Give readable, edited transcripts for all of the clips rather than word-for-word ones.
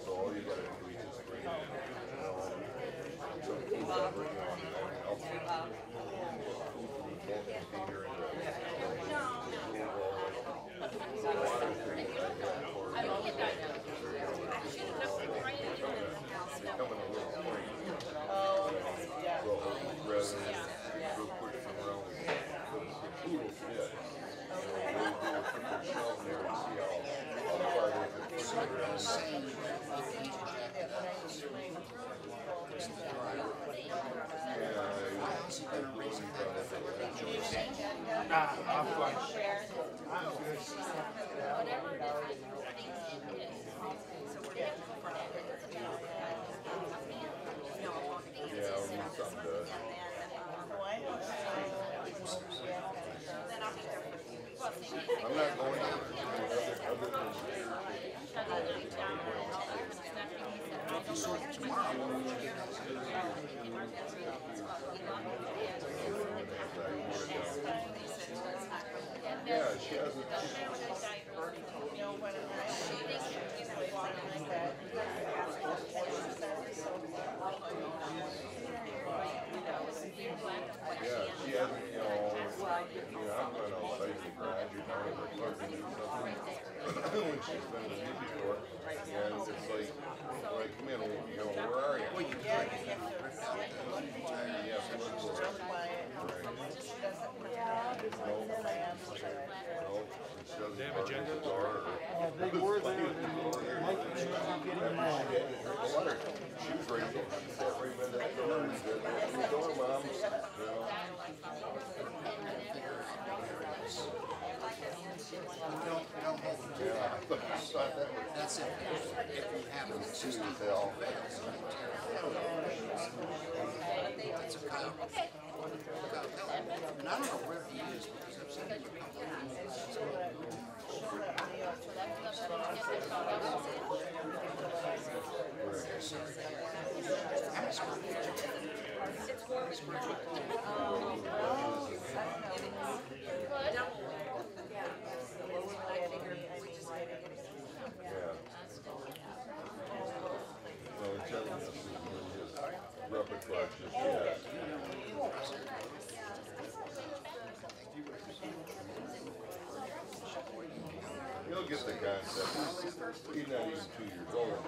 So all you gotta do is just bring it, so keep that bring on, help container in the coming a little spring. So rather than go push them around the poodles, yeah. Shelf there and see how far they can push it around. I'm not going other yeah, she hasn't. Yeah, she hasn't, I'm going outside the garage, or down in the park and do something when she's been with me before. And it's like, when I come in, where are you? Well, you can. Yeah, so let's go. They have agenda? They were there, and Mike was getting them all. She was ready to go. That door, and said, "Open the door, Mom." That's it. If you have it, it's just not that's a cow. And I don't know where he is because I've seen him. He'll get the concept. He's not even 2 years old.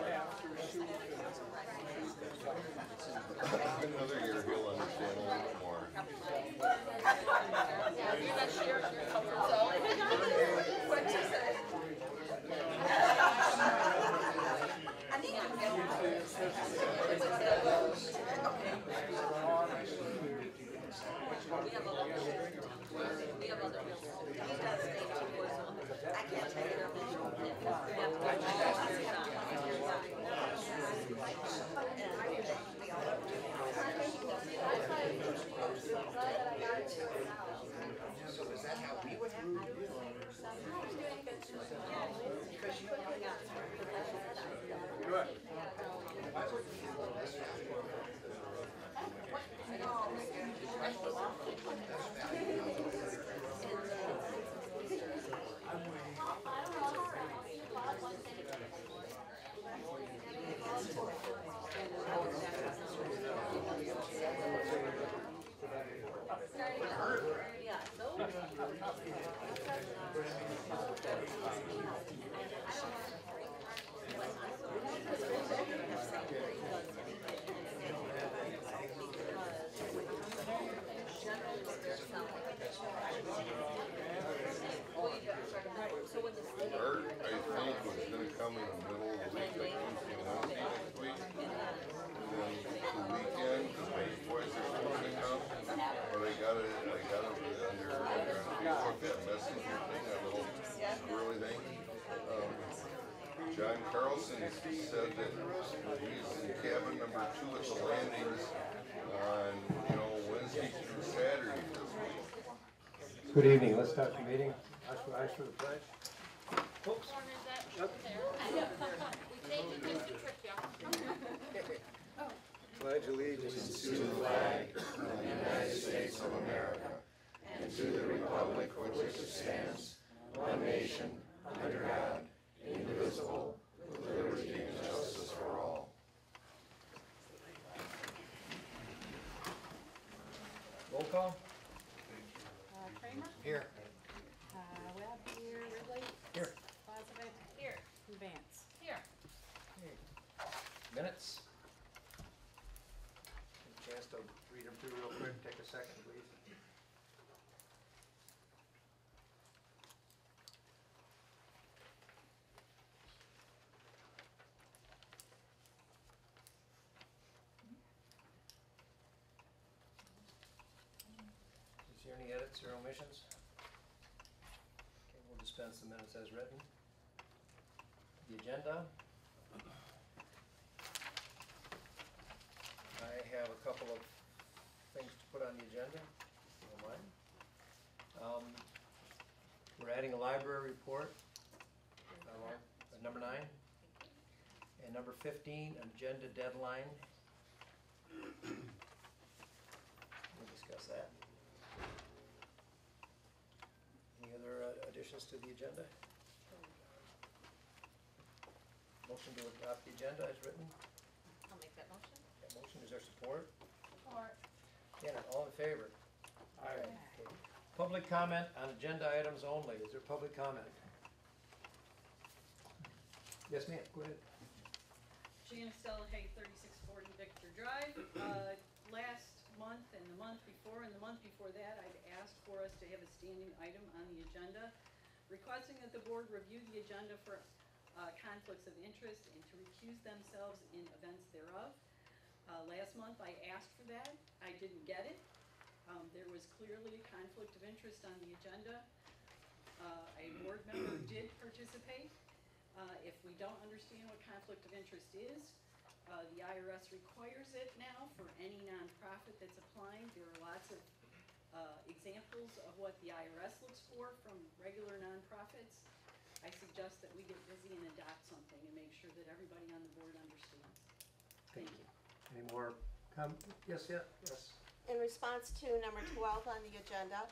Another year he'll understand a little bit more. So is that how we would have to do it? Good. Art, I think, was going to come in the middle of the week, like Tuesday and Wednesday next week. And then the weekend, because my boys are supposed to come. But I got it under Facebook, that messenger thing, that little squirrely thing. John Carlson said that he's in cabin number 2 at the landings on, Wednesday through Saturday this week. Good evening. Let's start the meeting. Ask for the pledge. Oops. Pledge allegiance To the flag of the United States of America and to the republic for which it stands, one nation, under God, indivisible, indivisible, with liberty and justice for all. Roll call? Kramer? Here. Webb here, Ridley? Here. Bozovic? Here. Vance? Here. Minutes? Any chance to read them through real quick? Take a second, please. Is there any edits or omissions? Okay, we'll dispense the minutes as written. The agenda. I have a couple of things to put on the agenda, if you don't mind. We're adding a library report, number 9. And number 15, agenda deadline. We'll discuss that. Any other additions to the agenda? Motion to adopt the agenda as written. I'll make that motion. That motion, is there support? Support. Janet, all in favor? Aye. Okay. Public comment on agenda items only. Is there public comment? Yes, ma'am, go ahead. Janet Hay, 3640 Victor Drive. Last month and the month before that, I've asked for us to have a standing item on the agenda, requesting that the board review the agenda for conflicts of interest and to recuse themselves in events thereof. Last month I asked for that. I didn't get it. There was clearly a conflict of interest on the agenda. A board member did participate. If we don't understand what conflict of interest is, the IRS requires it now for any nonprofit that's applying. There are lots of examples of what the IRS looks for from regular nonprofits. I suggest that we get busy and adopt something and make sure that everybody on the board understands. Thank you. Any more yes, yes. In response to number 12 on the agenda,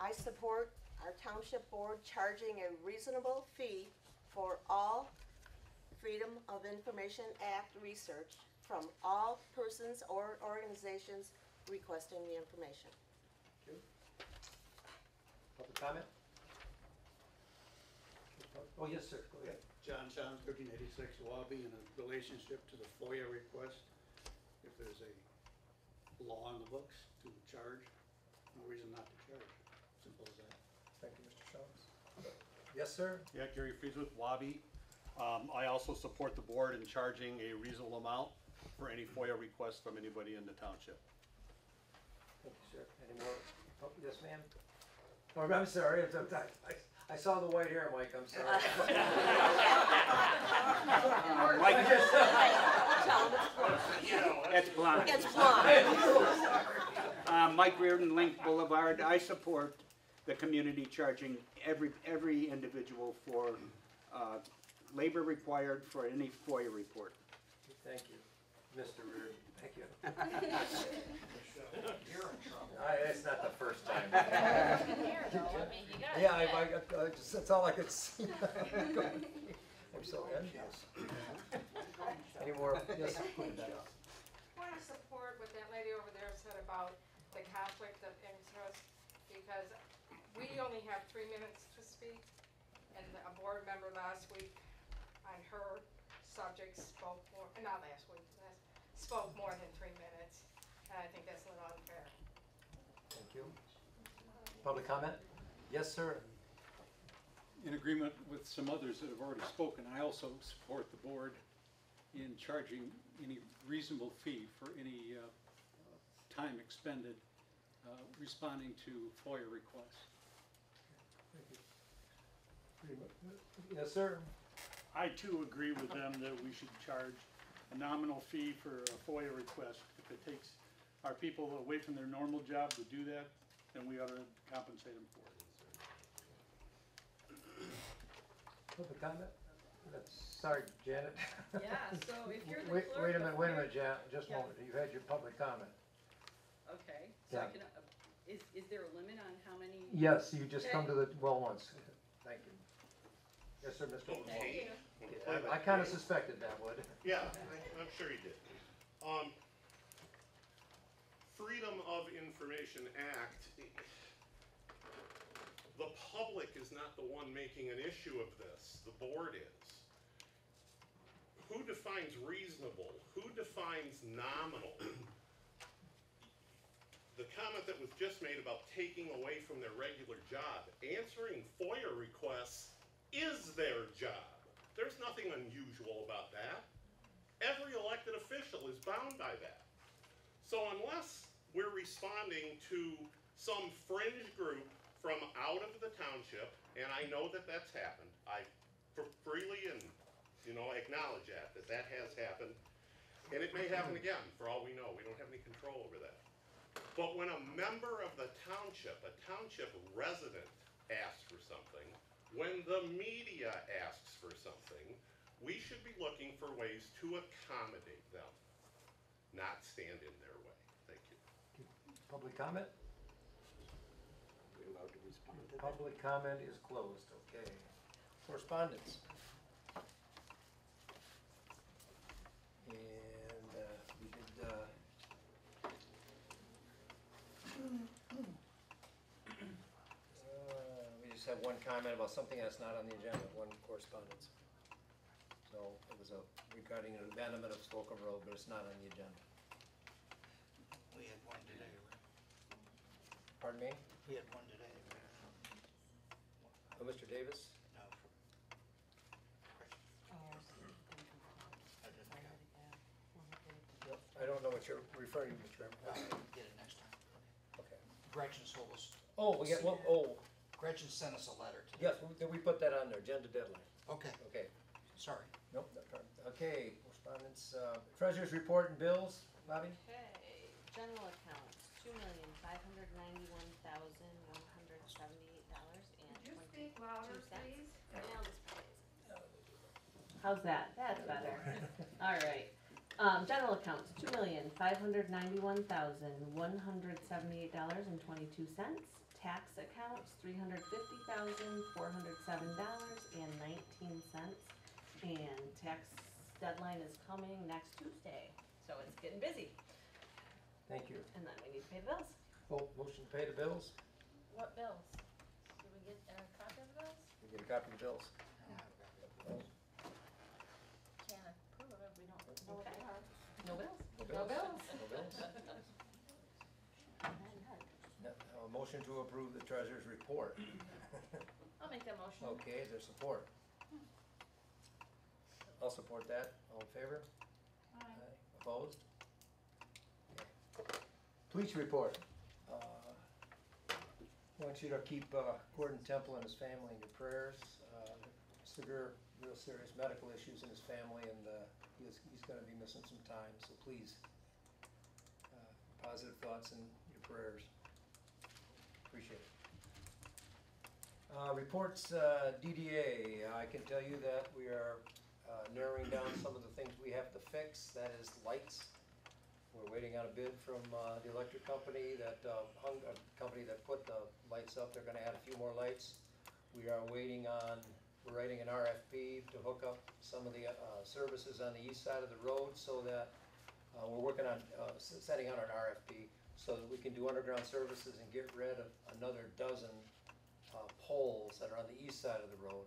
I support our township board charging a reasonable fee for all Freedom of Information Act research from all persons or organizations requesting the information. Thank you. Public comment? Oh, yes, sir, go ahead. John, 1386 Wabi, in a relationship to the FOIA request, if there's a law in the books to charge, no reason not to charge. Simple as that. Thank you, Mr. Shawns. Yes, sir? Yeah, Gary Frieswith, Wabi. I also support the board in charging a reasonable amount for any FOIA request from anybody in the township. Thank you, sir. Any more? Oh, yes, ma'am? Oh, I'm sorry, I saw the white hair, Mike, I'm sorry. It's blonde. It's blonde. Mike Reardon, Link Boulevard. I support the community charging every individual for labor required for any FOIA report. Thank you, Mr. Reardon. Thank you. You're in trouble. It's not the first time. Here, though, I mean, you got it. Yeah, I just, that's all I could see. I'm so envious. Any more? Yes, please. I want to support what that lady over there said about the conflict of interest, because we only have 3 minutes to speak, and a board member last week on her subject spoke more, not last week, spoke more than 3 minutes, and I think that's a little unfair. Thank you. Public comment? Yes, sir. In agreement with some others that have already spoken, I also support the board in charging any reasonable fee for any time expended responding to FOIA requests. Yes, sir. I too agree with them that we should charge a nominal fee for a FOIA request. If it takes our people away from their normal job to do that, then we ought to compensate them for it. Public comment? Sorry, Janet. Yeah, so if you're the Wait clerk a of minute, Janet, just a Yeah. moment. You've had your public comment. Okay, so I Yeah. can, is there a limit on how many? Yes, you just come to the, well once. Thank you. Yes, sir, Mr. Wolf. Okay. I kinda suspected that would. Yeah, I'm sure you did. Freedom of Information Act, the public is not the one making an issue of this, the board is. Who defines reasonable? Who defines nominal? The comment that was just made about taking away from their regular job, answering FOIA requests is their job. There's nothing unusual about that. Every elected official is bound by that. So unless we're responding to some fringe group from out of the township, and I know that that's happened, I freely and, acknowledge that has happened, and it may happen again, for all we know, we don't have any control over that. But when a member of the township, a township resident asks for something, when the media asks for something, we should be looking for ways to accommodate them, not stand in their way. Thank you. Public comment? We allowed to respond to that? Public comment is closed, okay. Correspondence. And, we did, we just have one comment about something that's not on the agenda, one correspondence. So it was regarding an abandonment of Slocum Road, but it's not on the agenda. We had one today, right? Pardon me? We had one today. Oh, Mr. Davis? No. I didn't get it. I don't know what you're referring to, Mr. Chairman. Get it next time. Okay. Gretchen told us, Oh, we got one, oh, Gretchen sent us a letter today. yes, we put that on there, agenda deadline. Okay, Okay. sorry. Nope, no problem. Okay, correspondence, treasurer's report and bills, Bobby? Okay, general accounts, $2,591,178.22. How's that? That's better. All right. General accounts, $2,591,178.22. Tax accounts, $350,407.19. And tax deadline is coming next Tuesday, so it's getting busy. Thank you. And then we need to pay the bills. Oh, motion to pay the bills? What bills? Did we get a copy of the bills? We get a copy of the bills? Can't approve of it if we don't. No, Okay. they are. No bills? No No bills. bills. No bills? No, motion to approve the treasurer's report. I'll make that motion. Okay, is there support? I'll support that. All in favor? Aye. Opposed? Okay. Police report. I want you to keep Gordon Temple and his family in your prayers. Severe, real serious medical issues in his family, and he's gonna be missing some time, so please, positive thoughts and your prayers. Appreciate it. Reports, DDA, I can tell you that we are narrowing down some of the things we have to fix, that is lights. We're waiting on a bid from the electric company that company that put the lights up. They're gonna add a few more lights. We are waiting on, we're writing an RFP to hook up some of the services on the east side of the road, so that we're working on setting out an RFP so that we can do underground services and get rid of another dozen poles that are on the east side of the road.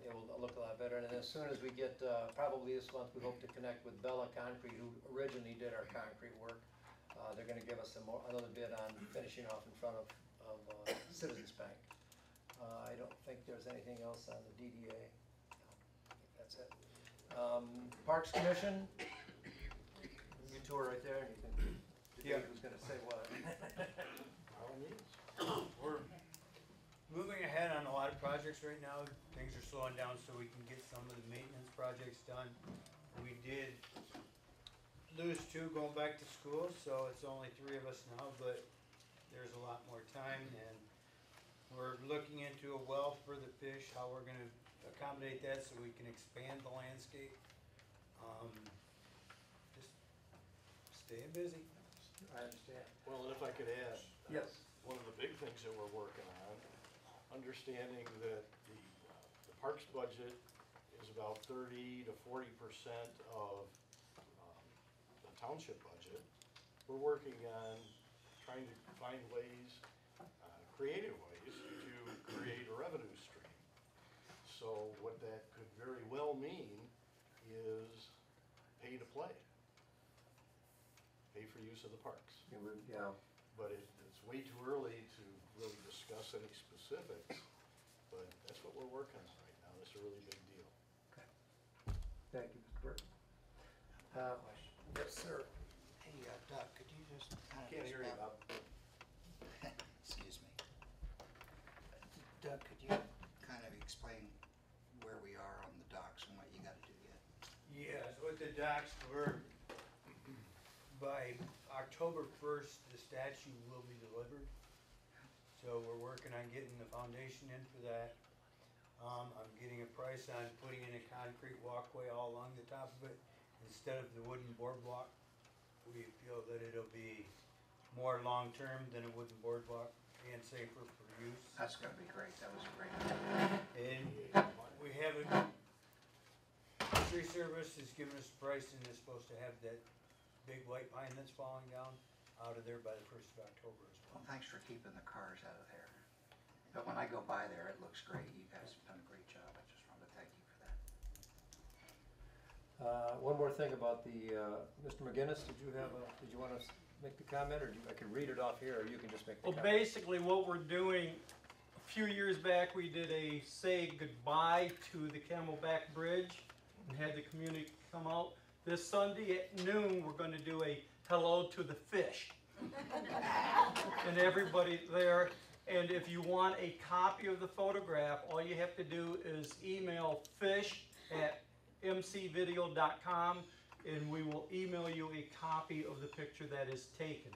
It will look a lot better, and then as soon as we get, probably this month, we hope to connect with Bella Concrete, who originally did our concrete work. They're gonna give us another bid on finishing off in front of Citizens Bank. I don't think there's anything else on the DDA. No, I think that's it. Parks Commission, you two are right there, and you can, Dave was gonna say what? We're moving ahead on a lot of projects right now. Things are slowing down so we can get some of the maintenance projects done. We did lose two going back to school, so it's only 3 of us now, but there's a lot more time, and we're looking into a well for the fish, how we're gonna accommodate that so we can expand the landscape. Just staying busy. I understand. Well, and if I could add. Yes. One of the big things that we're working on, understanding that the parks budget is about 30 to 40% of the township budget. We're working on trying to find ways, creative ways to create a revenue stream. So what that could very well mean is pay to play. Pay for use of the parks. Yeah. But it's way too early to really discuss any specifics, but that's what we're working on right now. It's a really big deal. Thank you, Mr. Burton. Yes, sir. Hey, Doug, could you just kind of... Can't hear you, Bob. Excuse me. Doug, could you kind of explain where we are on the docks and what you gotta do yet? Yes, with the docks, by October 1st, the statue will be delivered. So we're working on getting the foundation in for that. I'm getting a price on putting in a concrete walkway all along the top of it instead of the wooden boardwalk. We feel that it'll be more long-term than a wooden boardwalk and safer for use. That's gonna be great, that was great. And we haven't, tree service has given us a price and is supposed to have that big white pine that's falling down out of there by the 1st of October as well. Well, thanks for keeping the cars out of there. But when I go by there, it looks great. You guys have done a great job. I just wanted to thank you for that. One more thing about the, Mr. McGinnis, did you want to make the comment, or I can read it off here, or you can just make the Well, comment? basically what we're doing, a few years back, we did a say goodbye to the Camelback Bridge and had the community come out. This Sunday at noon, we're going to do a hello to the fish. And everybody there, and if you want a copy of the photograph, all you have to do is email fish@mcvideo.com and we will email you a copy of the picture that is taken.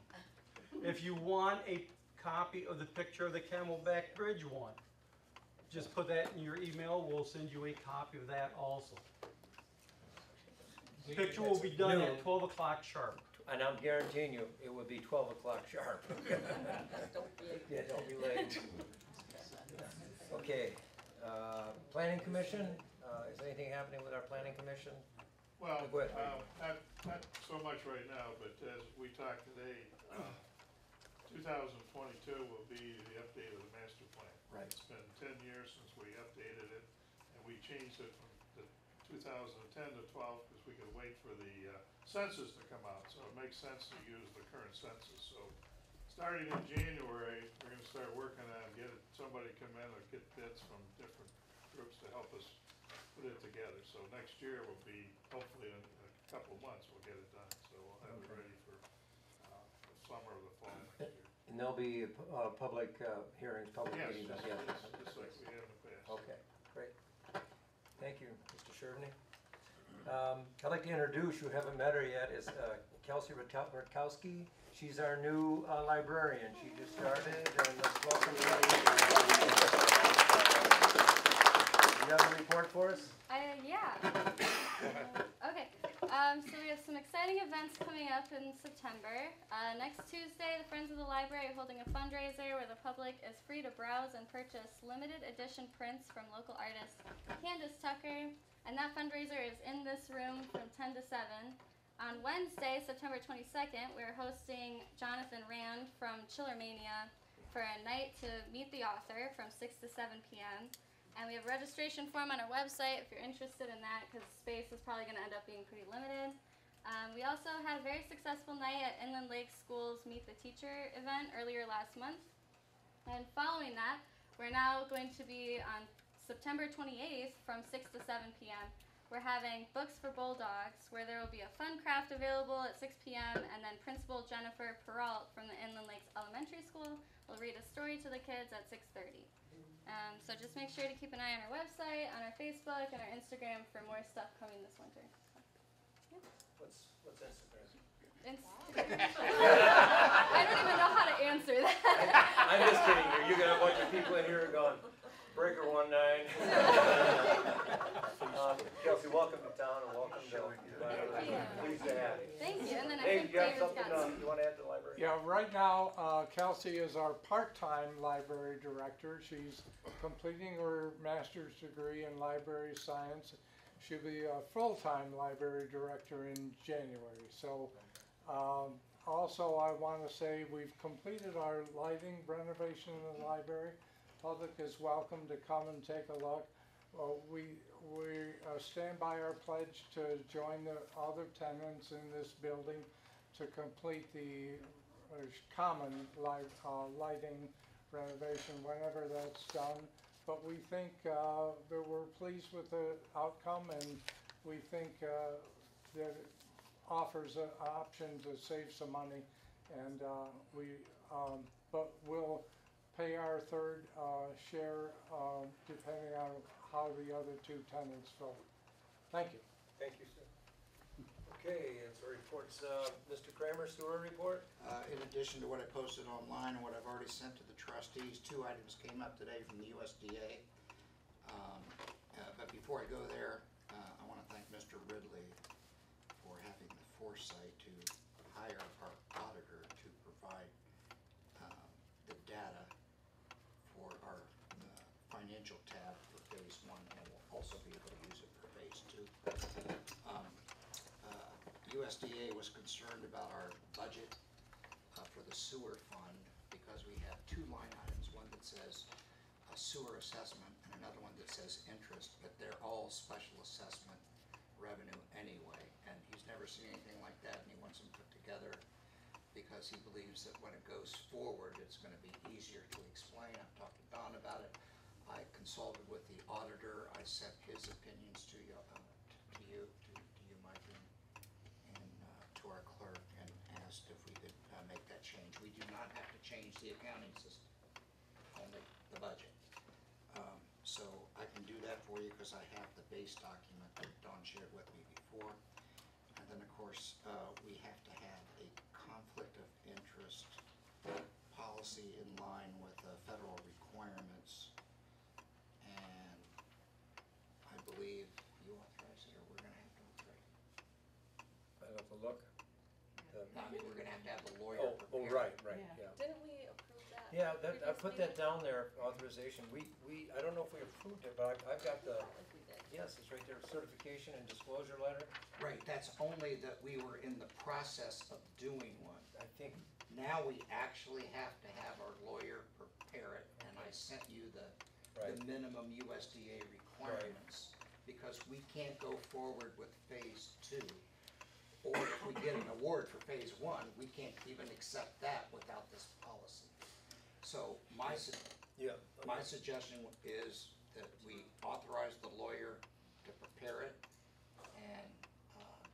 If you want a copy of the picture of the Camelback Bridge one, just put that in your email, we'll send you a copy of that also. The picture will be done at 12 o'clock sharp. And I'm guaranteeing you, it will be 12 o'clock sharp. Yeah, don't be late. Okay, Planning Commission, is anything happening with our Planning Commission? Well, Go ahead. not so much right now, but as we talked today, 2022 will be the update of the master plan. Right. It's been 10 years since we updated it, and we changed it from the 2010 to 12 because we could wait for the census to come out, so it makes sense to use the current census. So starting in January, we're going to start working on somebody come in and get bids from different groups to help us put it together. So next year will be, hopefully in a couple of months, we'll get it done. So we'll have it ready for the summer or the fall next year. And there'll be public hearings, public Yes, meetings. just like we have in the past. Okay, great. Thank you, Mr. Shervney. I'd like to introduce, you haven't met her yet, is Kelsey Rutkowski. She's our new librarian. She just started, and let's welcome her. You have a report for us? Yeah. Okay. So we have some exciting events coming up in September. Next Tuesday, the Friends of the Library are holding a fundraiser where the public is free to browse and purchase limited edition prints from local artist Candace Tucker. And that fundraiser is in this room from 10 to 7. On Wednesday, September 22nd, we're hosting Jonathan Rand from Chillermania for a night to meet the author from 6 to 7 p.m. And we have a registration form on our website if you're interested in that, because space is probably going to end up being pretty limited. We also had a very successful night at Inland Lake School's Meet the Teacher event earlier last month. And following that, we're now going to be on September 28th from 6 to 7 p.m. We're having Books for Bulldogs, where there will be a fun craft available at 6 p.m. and then Principal Jennifer Peralt from the Inland Lakes Elementary School will read a story to the kids at 6:30. So just make sure to keep an eye on our website, on our Facebook, and our Instagram for more stuff coming this winter. So, yeah. What's Instagram? I don't even know how to answer that. I'm just kidding you. You got a bunch of people in here going, Breaker 19. Kelsey, welcome to town and welcome to you. Pleased to have you. Thank you. And then I Dave, think you have David's something got some. you want to add to the library? Yeah, right now, Kelsey is our part-time library director. She's completing her master's degree in library science. She'll be a full-time library director in January. So, also I want to say we've completed our lighting renovation in the library. Public is welcome to come and take a look. We stand by our pledge to join the other tenants in this building to complete the common lighting renovation whenever that's done. But we think that we're pleased with the outcome, and we think that it offers an option to save some money, and but we'll pay our third share depending on how the other two tenants vote. Thank you. Thank you, sir. Okay, and so reports, Mr. Kramer, sewer report? In addition to what I posted online and what I've already sent to the trustees, 2 items came up today from the USDA. But before I go there, I want to thank Mr. Ridley for having the foresight to hire our auditor to provide the data for our financial tab for phase 1, and we'll also be able to use it for phase 2. USDA was concerned about our budget for the sewer fund because we have 2 line items, one that says sewer assessment and another one that says interest, but they're all special assessment revenue anyway, and he's never seen anything like that, and he wants them put together because he believes that when it goes forward, it's going to be easier to explain. I've talked to Don about it. I consulted with the auditor. I sent his opinions to you, Mike, and to our clerk, and asked if we could make that change. We do not have to change the accounting system, only the budget. So I can do that for you because I have the base document that Don shared with me before. And then, of course, we have to have a conflict of interest policy in line with the federal requirements. And I believe you authorize it, or we're gonna have to authorize it. I'll have to look. I mean, we're gonna have to have the lawyer Oh, prepare. right, Yeah. Didn't we approve that? Yeah, I put previously? that down there, authorization. I don't know if we approved it, but I've got the, Like we did. yes, it's right there, certification and disclosure letter. Right, that's only that we were in the process of doing one. I think, Now we actually have to have our lawyer prepare it, and I sent you the right, minimum USDA requirements, because we can't go forward with phase 2. Or if we get an award for phase 1, we can't even accept that without this policy. So my suggestion is that we authorize the lawyer to prepare it, and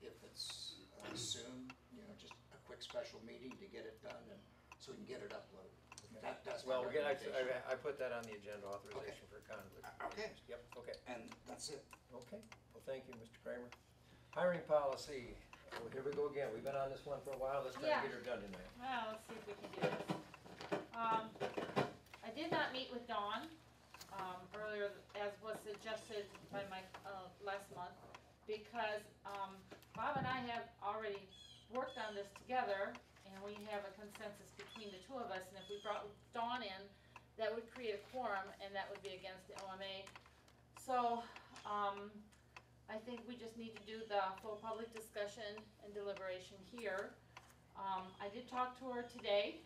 if it's soon, just a quick special meeting to get it done, and so we can get it uploaded. That's my well, again, recommendation. I put that on the agenda, authorization for conflict. Okay. Yep, okay. And that's it. Okay, well, thank you, Mr. Kramer. Hiring policy, well, here we go again. We've been on this one for a while. Let's try Yeah. to get her done tonight. Well, let's see if we can do this. I did not meet with Dawn earlier, as was suggested by Mike last month, because Bob and I have already worked on this together, and we have a consensus between the 2 of us, and if we brought Dawn in, that would create a quorum, and that would be against the OMA. So, I think we just need to do the full public discussion and deliberation here. I did talk to her today,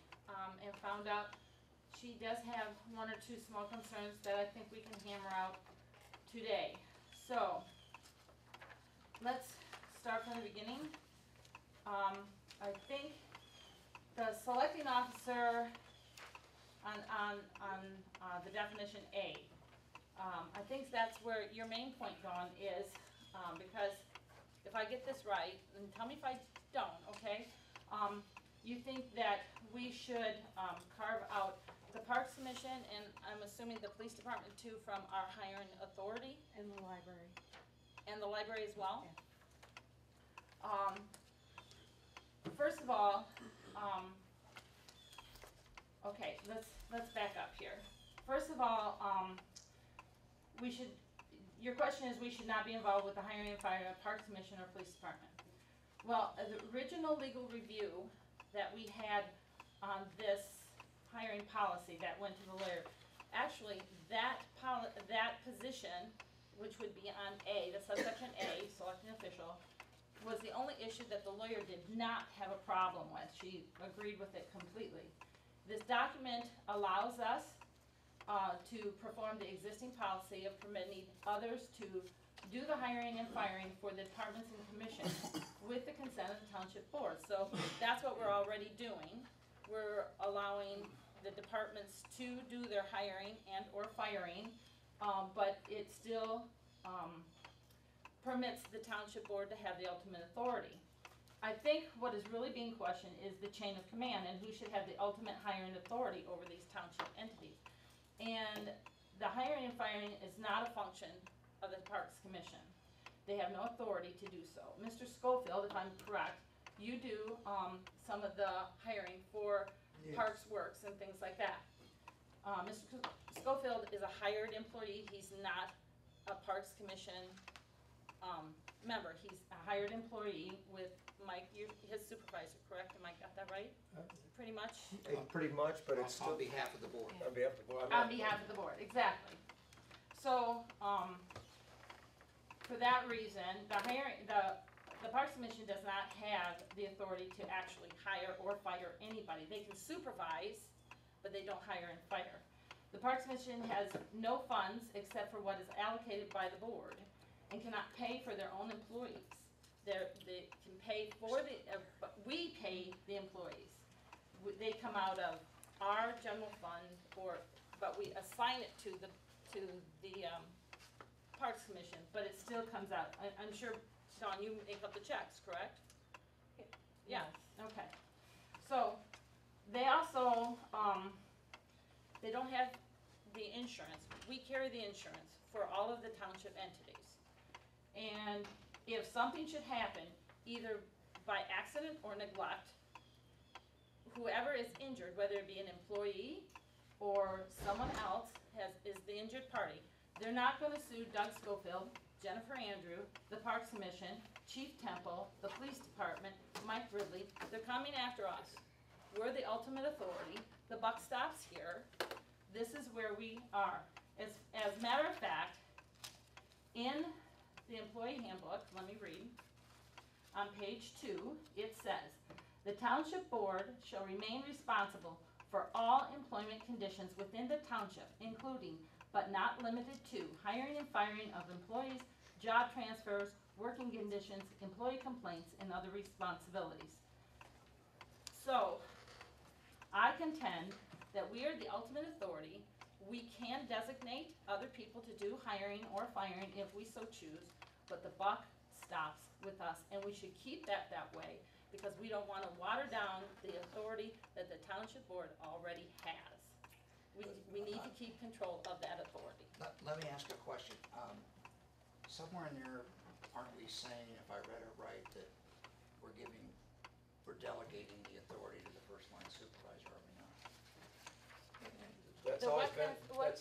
and found out she does have 1 or 2 small concerns that I think we can hammer out today. So, let's start from the beginning. I think the selecting officer on the definition A, I think that's where your main point, Dawn, is, because if I get this right, and tell me if I don't, okay? You think that we should carve out the Parks Commission, and I'm assuming the police department too, from our hiring authority? In the library. And the library as well? First of all, okay, let's back up here. First of all, your question is we should not be involved with the hiring and firing of Parks Commission or Police Department. Well, the original legal review that we had on this hiring policy that went to the lawyer, actually, that position, which would be on A, the subsection A, selecting official, was the only issue that the lawyer did not have a problem with. She agreed with it completely. This document allows us to perform the existing policy of permitting others to do the hiring and firing for the departments and commissions with the consent of the township board. So that's what we're already doing. We're allowing the departments to do their hiring and or firing, but it still permits the township board to have the ultimate authority. I think what is really being questioned is the chain of command and who should have the ultimate hiring authority over these township entities. And the hiring and firing is not a function of the Parks Commission. They have no authority to do so. Mr. Schofield, if I'm correct, you do some of the hiring for Parks Works and things like that. Mr. Schofield is a hired employee. He's not a Parks Commission member. He's a hired employee with Mike, his supervisor, correct? Am I got that right? Pretty much? Pretty much, but it's still. On behalf of the board. On behalf of the board. On behalf of the board, exactly. So, for that reason, the Parks Commission does not have the authority to actually hire or fire anybody. They can supervise, but they don't hire and fire. The Parks Commission has no funds except for what is allocated by the board and cannot pay for their own employees. They can pay for but we pay the employees. They come out of our general fund, but we assign it to the Parks Commission, but it still comes out. I'm sure, Dawn, you make up the checks, correct? Yeah, okay. So, they also, they don't have the insurance. We carry the insurance for all of the township entities. And if something should happen, either by accident or neglect, whoever is injured, whether it be an employee or someone else is the injured party, they're not going to sue Doug Schofield, Jennifer Andrew, the Parks Commission, Chief Temple, the Police Department, Mike Ridley. They're coming after us. We're the ultimate authority. The buck stops here. This is where we are. As a matter of fact, in the employee handbook, let me read, on page 2, it says, the township board shall remain responsible for all employment conditions within the township, including, but not limited to, hiring and firing of employees, job transfers, working conditions, employee complaints, and other responsibilities. So, I contend that we are the ultimate authority. We can designate other people to do hiring or firing if we so choose, but the buck stops with us, and we should keep that way because we don't want to water down the authority that the township board already has. We need to keep control of that authority. Let me ask a question. Somewhere in there, aren't we saying, if I read it right, that we're delegating the authority to the first line supervisor, are we not? That's always been,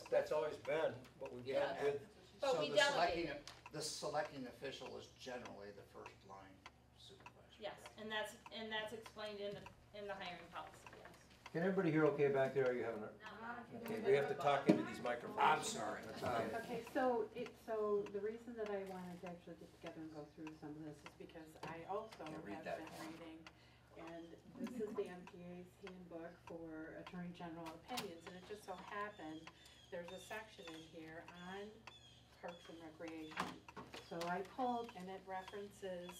that's always been what we've done with. But we delegate. The selecting official is generally the first line supervisor. Yes, and that's explained in the hiring policy, yes. Can everybody hear okay back there? Are you having a? Okay, we have to talk into these microphones. I'm sorry. That's okay. Okay, so the reason that I wanted to actually get together and go through some of this is because I also have been reading, and this is the MPA's handbook for Attorney General opinions, and it just so happened there's a section in here on Parks and Recreation. So I pulled, and it references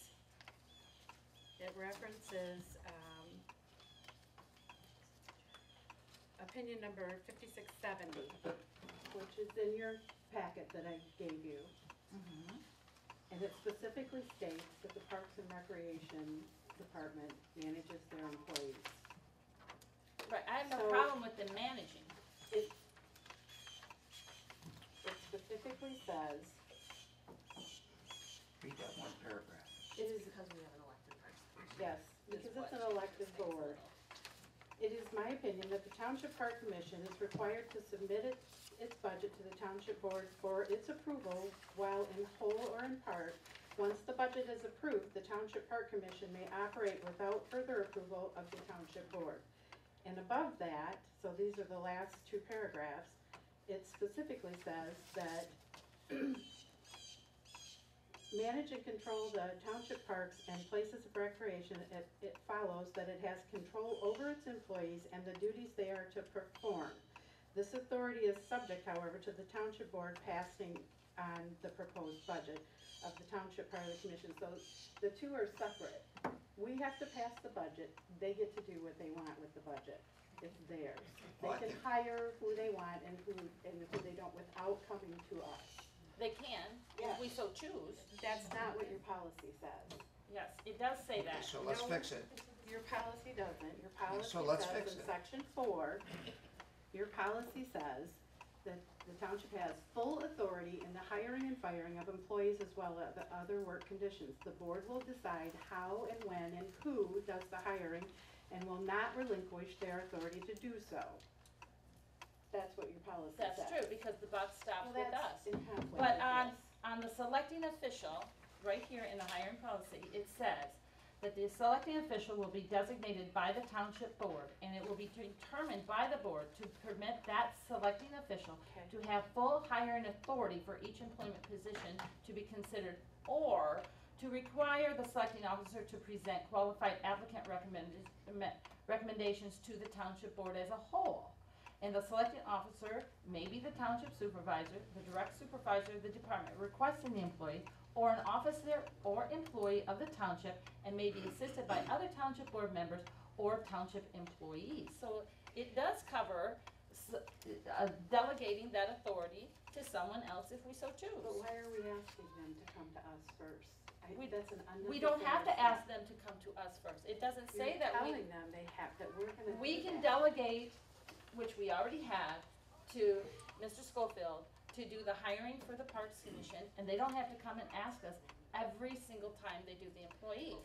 opinion number 5670, which is in your packet that I gave you. And it specifically states that the Parks and Recreation Department manages their employees. Right, I have no problem with them managing. It specifically says. Read that one paragraph. It is Because we have an elected person. Yes, because it's an elected board. It is my opinion that the Township Park Commission is required to submit its budget to the Township Board for its approval while in whole or in part once the budget is approved, the Township Park Commission may operate without further approval of the Township Board. And above that, so these are the last two paragraphs, it specifically says that manage and control the township parks and places of recreation. It follows that it has control over its employees and the duties they are to perform. This authority is subject, however, to the Township Board passing on the proposed budget of the Township part of the commission. So the two are separate. We have to pass the budget. They get to do what they want with the budget. It's theirs. They can hire who they want and who they don't without coming to us. They can, if we so choose. That's not what your policy says. Yes, it does say that. So let's fix it. Your policy doesn't. Your policy So let's says fix in it. section 4, your policy says that the township has full authority in the hiring and firing of employees as well as the other work conditions. The board will decide how and when and who does the hiring and will not relinquish their authority to do so. That's what your policy says. That's true, because the buck stops Well, with us. that's in conflict But with on the selecting official, right here in the hiring policy, it says that the selecting official will be designated by the township board, and it will be determined by the board to permit that selecting official to have full hiring authority for each employment position to be considered, or to require the selecting officer to present qualified applicant recommendations to the township board as a whole. And the selecting officer may be the township supervisor, the direct supervisor of the department requesting the employee, or an officer or employee of the township, and may be assisted by other township board members or township employees. So it does cover delegating that authority to someone else if we so choose. But why are we asking them to come to us first? That's an unnecessary. We don't have to ask them to come to us first. It doesn't say You're that we. telling them they have, that we're gonna We do can that. delegate, which we already have, to Mr. Schofield to do the hiring for the Parks Commission, and they don't have to come and ask us every single time they do the employee.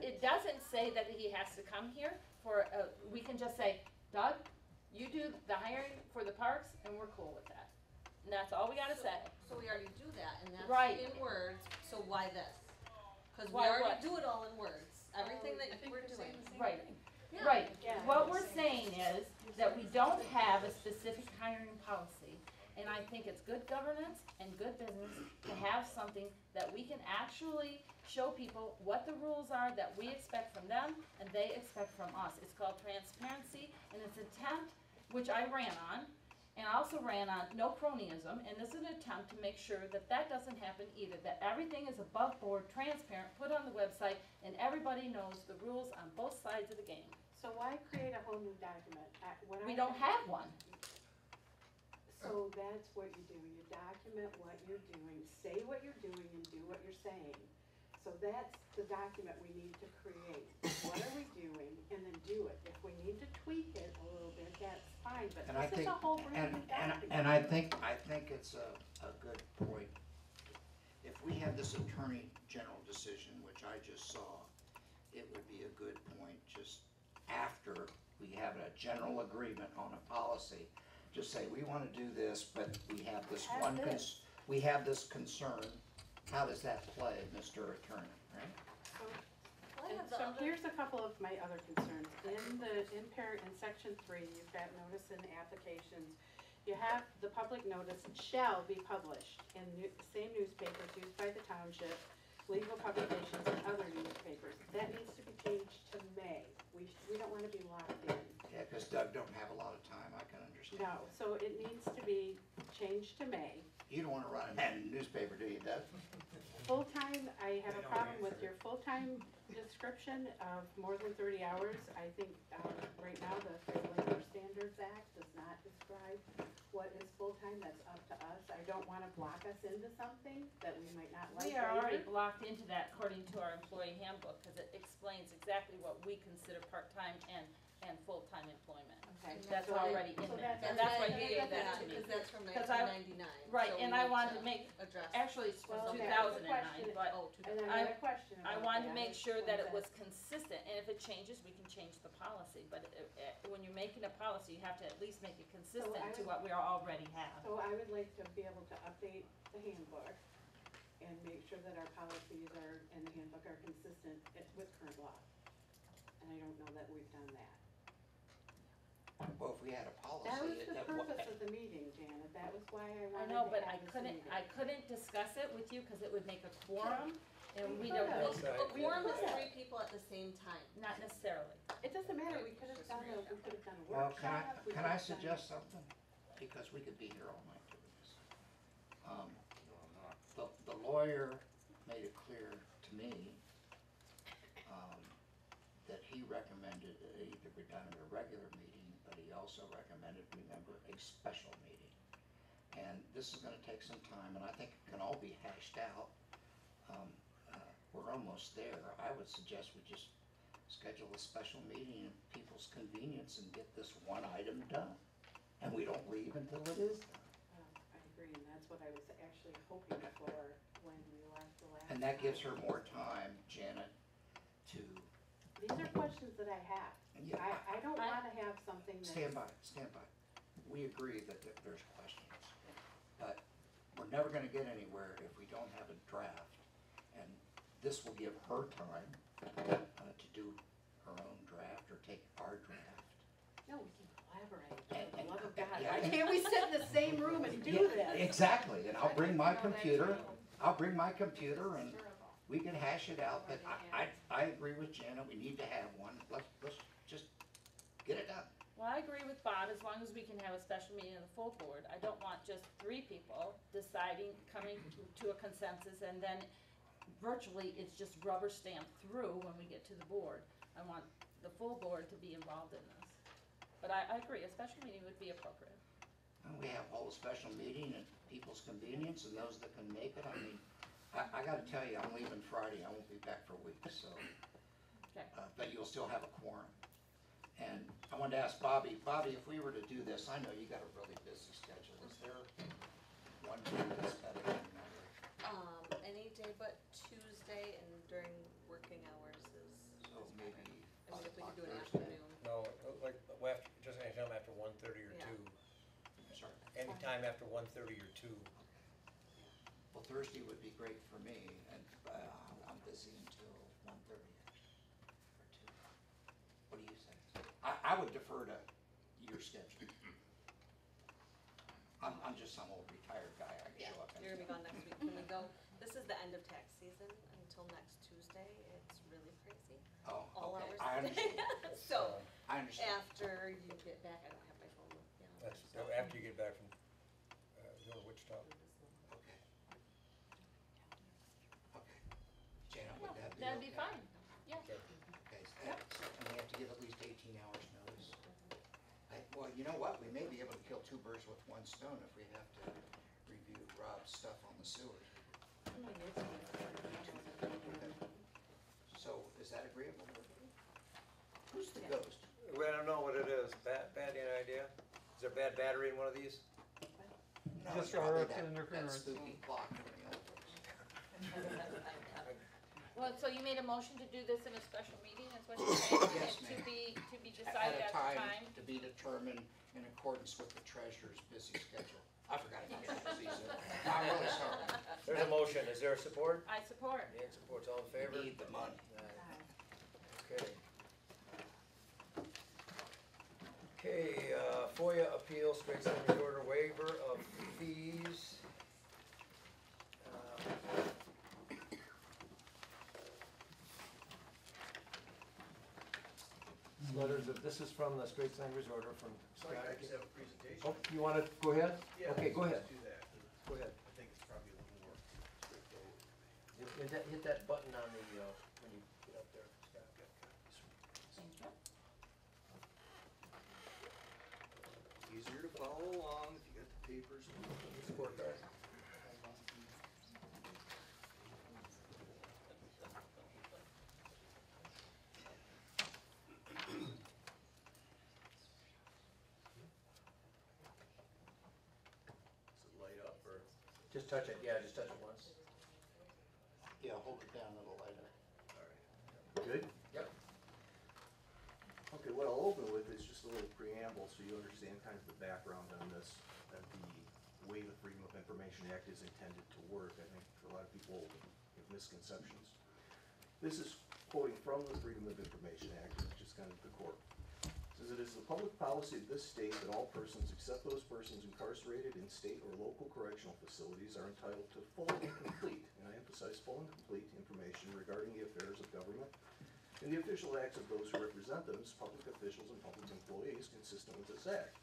It doesn't say that he has to come here for, we can just say, Doug, you do the hiring for the parks, and we're cool with that. And that's all we gotta say. So we already do that, and that's Right. in words, so why this? Cause we Why already what? do it all in words, everything that we're doing. Right, Yeah. right. Yeah. What we're saying is that we don't have a specific hiring policy. And I think it's good governance and good business to have something that we can actually show people what the rules are that we expect from them and they expect from us. It's called transparency, and it's an attempt, which I ran on, and I also ran on no cronyism, and this is an attempt to make sure that that doesn't happen either, that everything is above board, transparent, put on the website, and everybody knows the rules on both sides of the game. So why create a whole new document? We don't have one. So that's what you do, you document what you're doing, say what you're doing and do what you're saying. So that's the document we need to create. What are we doing, and then do it. If we need to tweak it a little bit, that's fine, but And I this is think, a whole brand new document. and I think it's a good point. If we have this attorney general decision, which I just saw, it would be a good point just after we have a general agreement on a policy. Just say, we wanna do this, but we have this one, we have this concern. How does that play, Mr. Attorney, right? And so here's a couple of my other concerns. In section 3, you've got notice and applications. You have the public notice shall be published in the same newspapers used by the township, legal publications, and other newspapers. That needs to be changed to May. We don't wanna be locked in. Yeah, cause Doug don't have a lot of time, I can understand. No, so it needs to be changed to May. You don't wanna run a newspaper, do you, Doug? Full-time, I have a problem with your full-time description of more than 30 hours. I think right now the Fair Labor Standards Act does not describe what is full-time, that's up to us. I don't wanna block us into something that we might not like We are already later. blocked into that according to our employee handbook, because it explains exactly what we consider part-time and full-time employment. Okay. That's So already in so there, that's- and that's why you I gave get that to me. Because that's from 1999. 1999. Right, so and we I need wanted to make, address. actually it's Well, from okay, 2009, but And then I I, had a question I about wanted to that. make sure that it was consistent, and if it changes, we can change the policy, but when you're making a policy, you have to at least make it consistent I to would- what we already have. So I would like to be able to update the handbook and make sure that our policies are, and the handbook are consistent with current law. And I don't know that we've done that. Well, if we had a policy. That was the that- purpose of the meeting, Janet, that was why I I wanted know, to but have this meeting. I couldn't discuss it with you because it would make a quorum, and we could've. don't, A quorum is Yeah. 3 people at the same time. not necessarily. It doesn't matter, we could have done a Well, workshop. we can could I have done- suggest something? Because we could be here all night doing this. The lawyer made it clear to me, that he recommended it either be done at a regular meeting, but he also recommended, remember, a special meeting. And this is gonna take some time, and I think it can all be hashed out. We're almost there. I would suggest we just schedule a special meeting at people's convenience and get this one item done. And we don't leave until it is done. I agree, and that's what I was actually hoping for when we left the last. And that gives her time. more time, Janet, to These are questions that I have. Yeah. I don't wanna have something that's. stand by. We agree that there's questions. But we're never gonna get anywhere if we don't have a draft. And this will give her time to do her own draft or take our draft. No, we can collaborate, And- for the love of and- God, yeah, why and- can't we sit in the same room and do Yeah, this? exactly, and I'll bring my computer, and we can hash it out, but I agree with Janet, we need to have one, let's just get it done. Well, I agree with Bob, as long as we can have a special meeting of the full board. I don't want just 3 people deciding, coming to a consensus, and then virtually it's just rubber stamped through when we get to the board. I want the full board to be involved in this. But I agree, a special meeting would be appropriate. And we have a whole special meeting at people's convenience, and those that can make it, I mean, I gotta tell you, I'm leaving Friday, I won't be back for weeks, so. Okay. But you'll still have a quorum. And I wanted to ask Bobby, if we were to do this, I know you got a really busy schedule, is there one day that's better than another? Any day but Tuesday and during working hours is. So maybe. I mean, if we could do an Thursday. afternoon. No, like, just anytime after 1:30 or Yeah. 2. Sorry. Anytime after 1:30 or 2. Well, Thursday would be great for me, and I'm busy until 1:30 or 2. What do you say? I would defer to your schedule. I'm just some old retired guy, I can Yeah, show up you're gonna be anytime. gone next week. Can we go, this is the end of tax season until next Tuesday. It's really crazy. Oh, All okay, hours I of the day. understand. So, I understand. after you get back, I don't have my phone with me. That's after you get back from, Wichita. Okay. Okay. Janet, would that be That'd be okay? fine, yeah. Okay, so we have to give at least 18 hours notice. Well, you know what, we may be able to kill 2 birds with 1 stone if we have to review Rob's stuff on the sewers. So, is that agreeable? Who's the ghost? Well, I don't know what it is. Bad, any idea? Is there bad battery in one of these? No, Just it's probably earth that interference. spooky clock from the old days. Well, so you made a motion to do this in a special meeting, is what you're saying? Yes, And ma'am. to be decided at the time? To be determined in accordance with the treasurer's busy schedule. I forgot about that busy schedule. I'm really sorry. There's a motion. Is there support? I support. Dan supports. All in favor? We need the money. Okay. Okay, FOIA appeal, straight standing order waiver of fees. Letters of, this is from the straight standing order from Scott. I just have a presentation. Oh, you wanna go ahead? Yeah, Okay, go ahead. let's do that. Go ahead. I think it's probably a little more straightforward. Hit that button on the, when you get up there, Scott. Thank you. Easier to follow along if you got the papers. Scorecard. Does it light up or? Just touch it, yeah, just touch it once. Yeah, hold it down a little later. Good? Yep. Okay, what I'll open with is just a little preamble so you understand kind of the background on this. That the way the Freedom of Information Act is intended to work. I think a lot of people have misconceptions. This is quoting from the Freedom of Information Act, which is kind of the core. It says, "It is the public policy of this state that all persons, except those persons incarcerated in state or local correctional facilities, are entitled to full and complete," and I emphasize full and complete, information regarding the affairs of government and the official acts of those who represent them as public officials and public employees consistent with this act.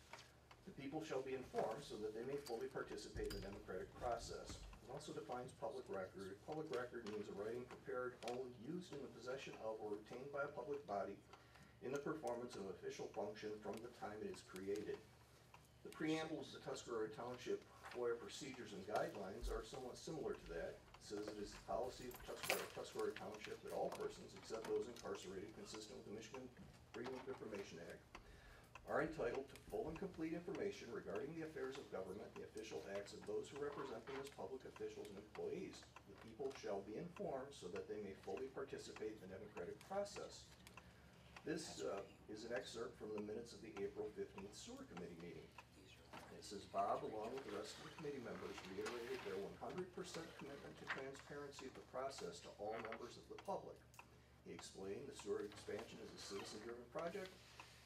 The people shall be informed so that they may fully participate in the democratic process. It also defines public record. Public record means a writing prepared, owned, used in the possession of, or retained by a public body in the performance of an official function from the time it is created. The preambles to Tuscarora Township FOIA procedures and guidelines are somewhat similar to that. It says it is the policy of Tuscarora Township that all persons, except those incarcerated consistent with the Michigan Freedom of Information Act, are entitled to full and complete information regarding the affairs of government, the official acts of those who represent them as public officials and employees. The people shall be informed so that they may fully participate in the democratic process. This is an excerpt from the minutes of the April 15th Sewer Committee meeting. It says, "Bob, along with the rest of the committee members, reiterated their 100% commitment to transparency of the process to all members of the public. He explained the sewer expansion is a citizen-driven project,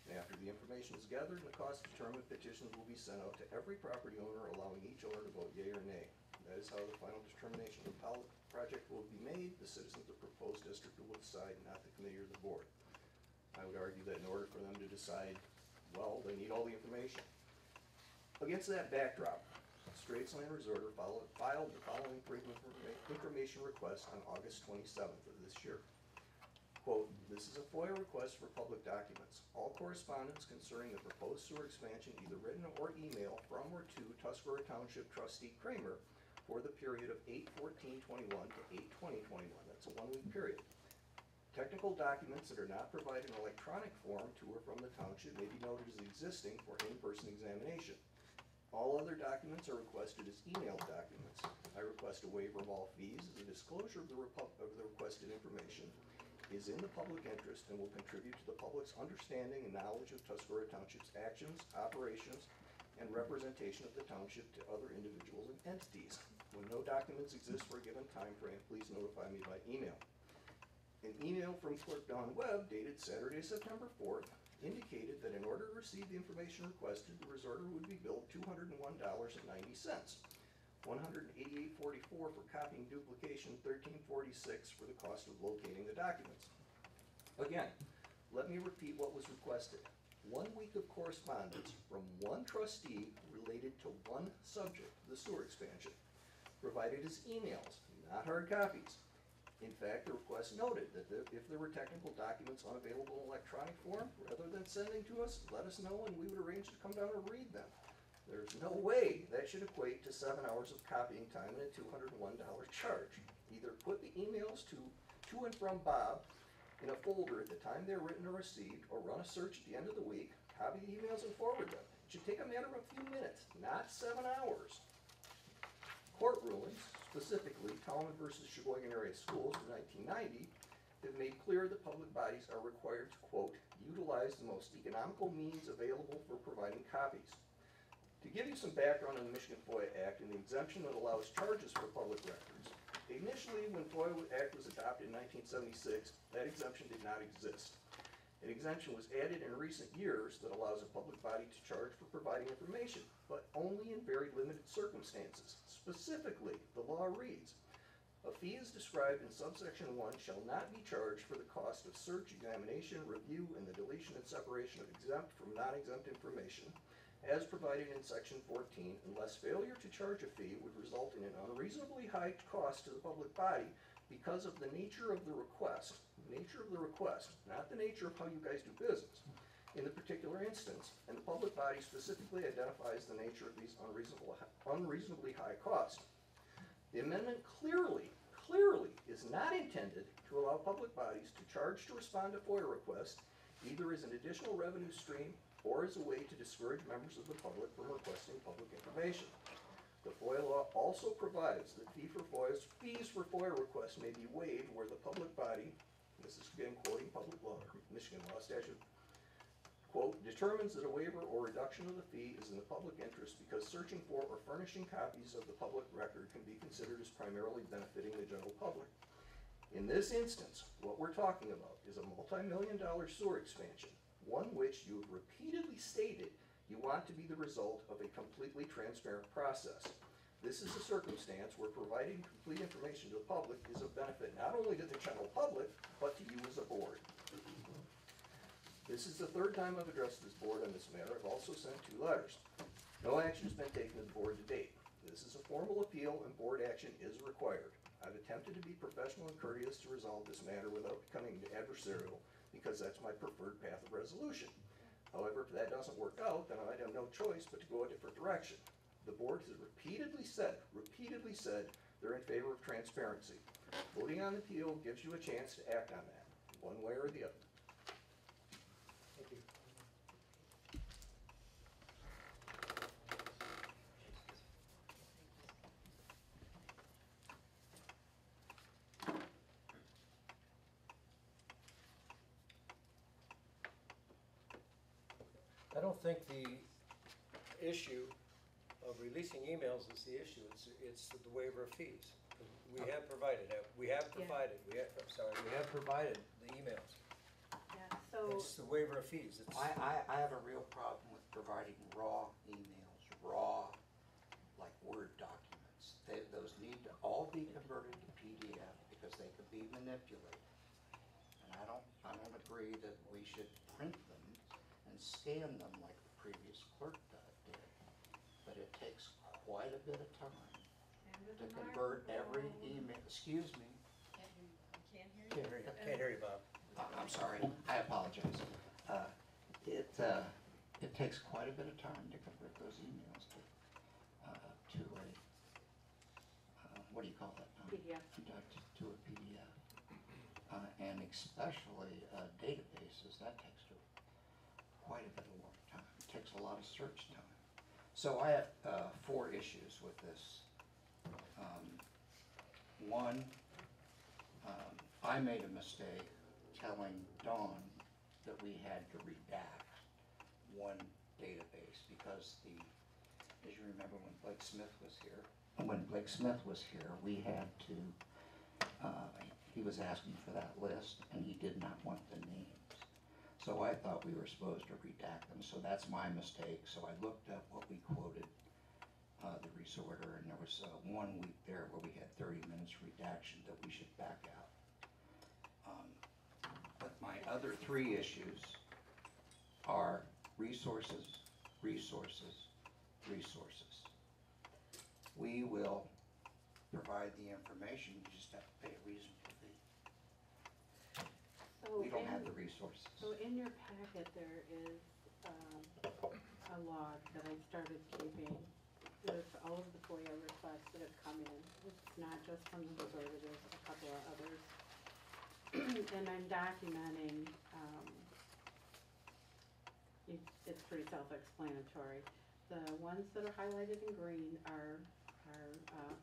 and after the information is gathered and the cost determined, petitions will be sent out to every property owner, allowing each owner to vote yea or nay. That is how the final determination of the project will be made. The citizens of the proposed district will decide, not the committee or the board." I would argue that in order for them to decide, well, they need all the information. Against that backdrop, Straits Land Resorter filed the following Freedom of Information request on August 27th of this year. Quote, "This is a FOIA request for public documents. All correspondence concerning the proposed sewer expansion, either written or email from or to Tuscarora Township trustee Kramer for the period of 8/14/21 to 8/20/21. That's a 1-week period. Technical documents that are not provided in electronic form to or from the township may be noted as existing for in-person examination. All other documents are requested as emailed documents. I request a waiver of all fees as a disclosure of the requested information is in the public interest and will contribute to the public's understanding and knowledge of Tuscarora Township's actions, operations, and representation of the township to other individuals and entities. When no documents exist for a given time frame, please notify me by email." An email from Clerk Dawn Webb dated Saturday, September 4th, indicated that in order to receive the information requested, the resorter would be billed $201.90, $188.44 for copying duplication, $13.46 for the cost of locating the documents. Again, let me repeat what was requested. 1 week of correspondence from one trustee related to one subject, the sewer expansion, provided as emails, not hard copies. In fact, the request noted that if there were technical documents unavailable in electronic form, rather than sending to us, let us know and we would arrange to come down and read them. There's no way that should equate to 7 hours of copying time and a $201 charge. Either put the emails to and from Bob in a folder at the time they're written or received, or run a search at the end of the week, copy the emails and forward them. It should take a matter of a few minutes, not 7 hours. Court rulings, specifically Talmadge versus Sheboygan Area Schools in 1990, have made clear that public bodies are required to, quote, "utilize the most economical means available for providing copies." To give you some background on the Michigan FOIA Act and the exemption that allows charges for public records, initially when FOIA Act was adopted in 1976, that exemption did not exist. An exemption was added in recent years that allows a public body to charge for providing information, but only in very limited circumstances. Specifically, the law reads, "A fee is described in subsection 1 shall not be charged for the cost of search, examination, review, and the deletion and separation of exempt from non-exempt information, as provided in section 14, unless failure to charge a fee would result in an unreasonably high cost to the public body because of the nature of the request," not the nature of how you guys do business, "in the particular instance, and the public body specifically identifies the nature of these unreasonably high costs." The amendment clearly is not intended to allow public bodies to charge to respond to FOIA requests, either as an additional revenue stream or as a way to discourage members of the public from requesting public information. The FOIA law also provides that fees for FOIA requests may be waived where the public body, this is again quoting public law, Michigan law statute, quote, determines that a waiver or reduction of the fee is in the public interest because searching for or furnishing copies of the public record can be considered as primarily benefiting the general public. In this instance, what we're talking about is a multi-million-dollar sewer expansion, one which you've repeatedly stated you want to be the result of a completely transparent process. This is a circumstance where providing complete information to the public is of benefit not only to the general public, but to you as a board. This is the third time I've addressed this board on this matter. I've also sent 2 letters. No action has been taken to the board to date. This is a formal appeal and board action is required. I've attempted to be professional and courteous to resolve this matter without becoming adversarial because that's my preferred path of resolution. However, if that doesn't work out, then I have no choice but to go a different direction. The board has repeatedly said they're in favor of transparency. Voting on the appeal gives you a chance to act on that, one way or the other. Thank you. I don't think the issue of releasing emails is the issue, it's the waiver of fees. We have provided, we have provided the emails. Yeah, so. It's the waiver of fees. It's, I have a real problem with providing raw emails, raw, like Word documents. Those need to all be converted to PDF because they can be manipulated. And I don't agree that we should print them and scan them like the previous clerk did. But it takes quite a bit of time to convert every email. Excuse me. can't hear you, Bob. I'm sorry, I apologize. It takes quite a bit of time to convert those emails to a, what do you call that? PDF. To a PDF. And especially databases, that takes quite a bit of work time. It takes a lot of search time. So I have 4 issues with this. One, I made a mistake telling Dawn that we had to redact one database because as you remember when Blake Smith was here, we had to, he was asking for that list and he did not want the names. So I thought we were supposed to redact them, so that's my mistake. So I looked up what we quoted the resorter, and there was 1 week there where we had 30 minutes redaction that we should back out. But my other 3 issues are resources, resources, resources. We will provide the information, you just have to pay a reasonable fee. So We don't have the resources. So in your packet, there is a log that I started keeping with all of the FOIA requests that have come in. It's not just from the resorter, there's a couple of others. And I'm documenting, it's pretty self-explanatory. The ones that are highlighted in green are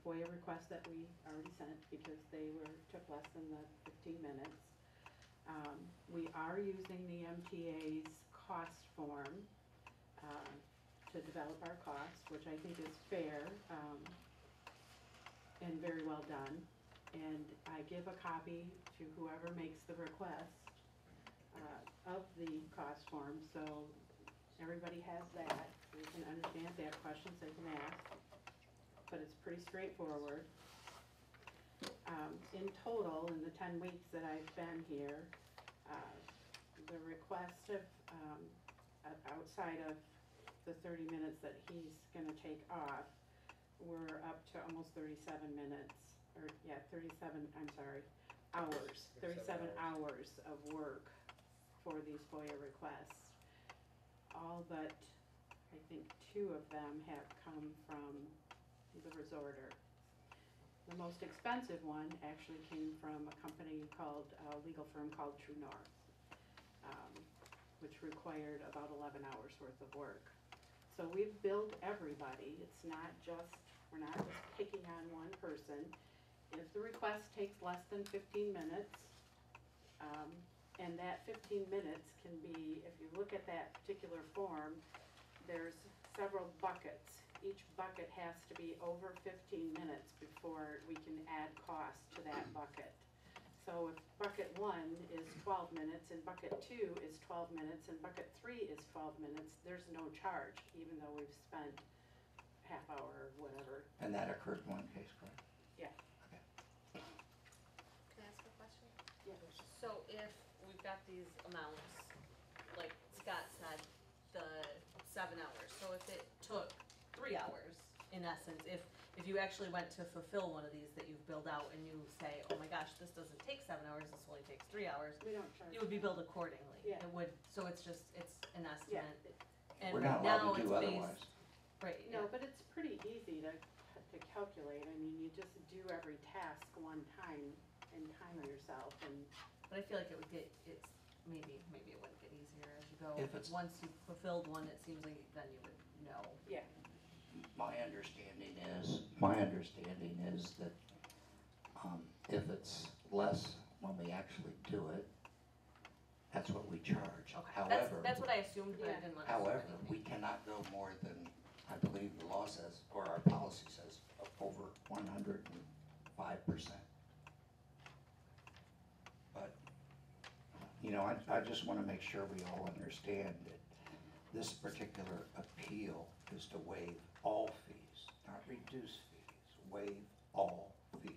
FOIA requests that we already sent because they took less than the 15 minutes. We are using the MTA's cost form to develop our costs, which I think is fair and very well done. And I give a copy to whoever makes the request of the cost form, so everybody has that. They can understand, if they have questions, they can ask. But it's pretty straightforward. In total, in the 10 weeks that I've been here, the request of, outside of the 30 minutes that he's gonna take off, we're up to almost 37 minutes, or yeah, 37 hours, 37 hours of work for these FOIA requests. All but, I think 2 of them have come from the resorter. The most expensive one actually came from a company called, a legal firm called True North, which required about 11 hours worth of work. So we've billed everybody. It's not just, we're not just picking on one person. If the request takes less than 15 minutes, And that 15 minutes can be, if you look at that particular form, there's several buckets. Each bucket has to be over 15 minutes before we can add cost to that bucket. So if bucket 1 is 12 minutes and bucket 2 is 12 minutes and bucket 3 is 12 minutes, there's no charge, even though we've spent half hour or whatever. And that occurred in one case, correct? Yeah. Can I ask a question? Yeah. So if we've got these amounts, like Scott said, the 7 hours, so if it took 3 hours, in essence, if you actually went to fulfill one of these that you've billed out and you say, oh my gosh, this doesn't take 7 hours, this only takes 3 hours, We don't charge. you would be billed accordingly. Yeah. It would, so it's just, it's an estimate. And We're not now allowed to it's do based- otherwise. Right, No, yeah. but it's pretty easy to calculate. I mean, you just do every task one time and time yourself and. But I feel like it would get, it's, maybe it wouldn't get easier as you go. If it's- Once you fulfilled one, it seems like then you would know. Yeah. My understanding is that if it's less when we actually do it, that's what we charge. Okay, However, that's what I assumed, but I didn't want to. however, we cannot go more than, I believe the law says, or our policy says, over 105%. But, you know, I just want to make sure we all understand that this particular appeal is to waive all fees, not reduce fees, waive all fees.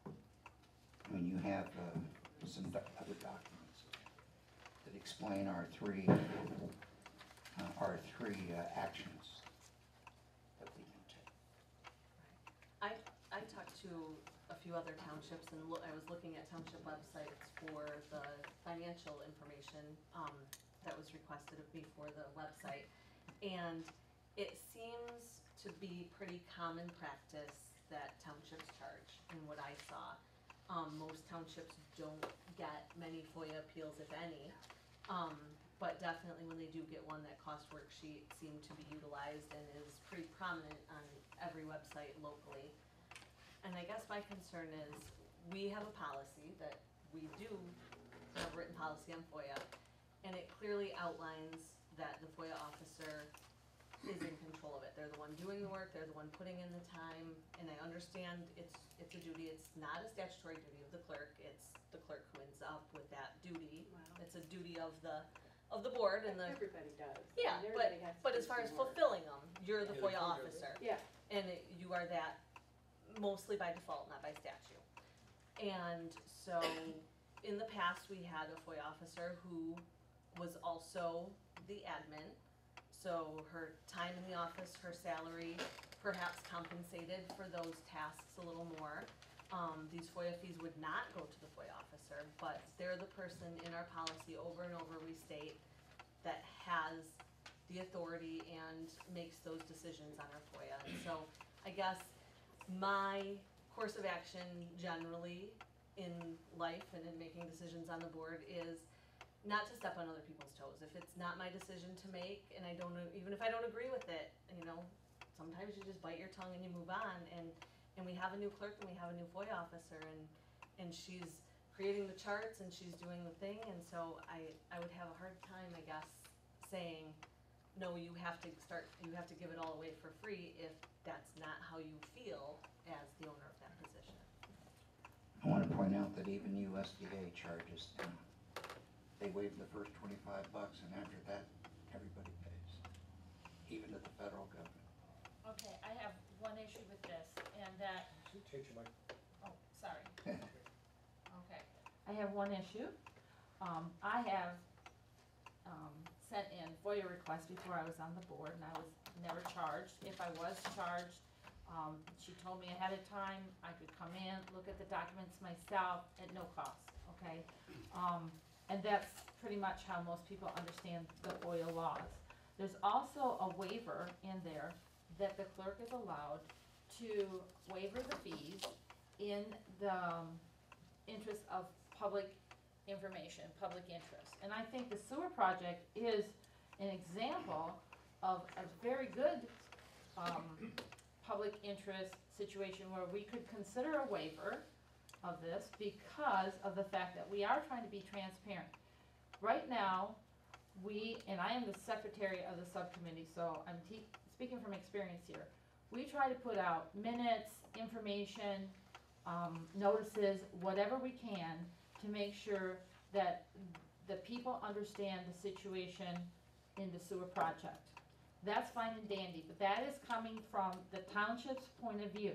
I mean, you have some other documents that explain our three actions that we can take. I talked to a few other townships and I was looking at township websites for the financial information, that was requested of me for the website. And it seems to be pretty common practice that townships charge in what I saw. Most townships don't get many FOIA appeals, if any. But definitely when they do get one, that cost worksheet seemed to be utilized and is pretty prominent on every website locally. And I guess my concern is, we have a policy that we do have a written policy on FOIA, and it clearly outlines that the FOIA officer is in control of it. They're the one doing the work, they're the one putting in the time, and I understand it's a duty, it's not a statutory duty of the clerk, it's the clerk who ends up with that duty. Wow. It's a duty of the board and the. Everybody does. Yeah, I mean, everybody has to but do as far as some work. fulfilling them, you're the Yeah, FOIA the FOIA, officer. Yeah. And you are that mostly by default, not by statute. And so, in the past, we had a FOIA officer who was also the admin. So her time in the office, her salary, perhaps compensated for those tasks a little more. These FOIA fees would not go to the FOIA officer, but they're the person in our policy over and over we state that has the authority and makes those decisions on our FOIA. And so I guess my course of action generally in life and in making decisions on the board is not to step on other people's toes. If it's not my decision to make, and I don't, even if I don't agree with it, you know, sometimes you just bite your tongue and you move on. And we have a new clerk and we have a new FOIA officer, and she's creating the charts and she's doing the thing. And so I would have a hard time, I guess, saying, no, you have to give it all away for free if that's not how you feel as the owner of that position. I want to point out that even USDA charges them. They waive the first $25, and after that, everybody pays, even to the federal government. Okay, I have one issue with this, and that, Take your mic. oh, sorry. Okay, I have one issue. I have, sent in FOIA requests before I was on the board, and I was never charged. If I was charged, she told me ahead of time, I could come in, look at the documents myself at no cost, okay? And that's pretty much how most people understand the FOIA laws. There's also a waiver in there that the clerk is allowed to waiver the fees in the interest of public information, public interest. And I think the sewer project is an example of a very good public interest situation where we could consider a waiver of this because of the fact that we are trying to be transparent. Right now, and I am the secretary of the subcommittee, so I'm speaking from experience here. We try to put out minutes, information, notices, whatever we can to make sure that the people understand the situation in the sewer project. That's fine and dandy, but that is coming from the township's point of view.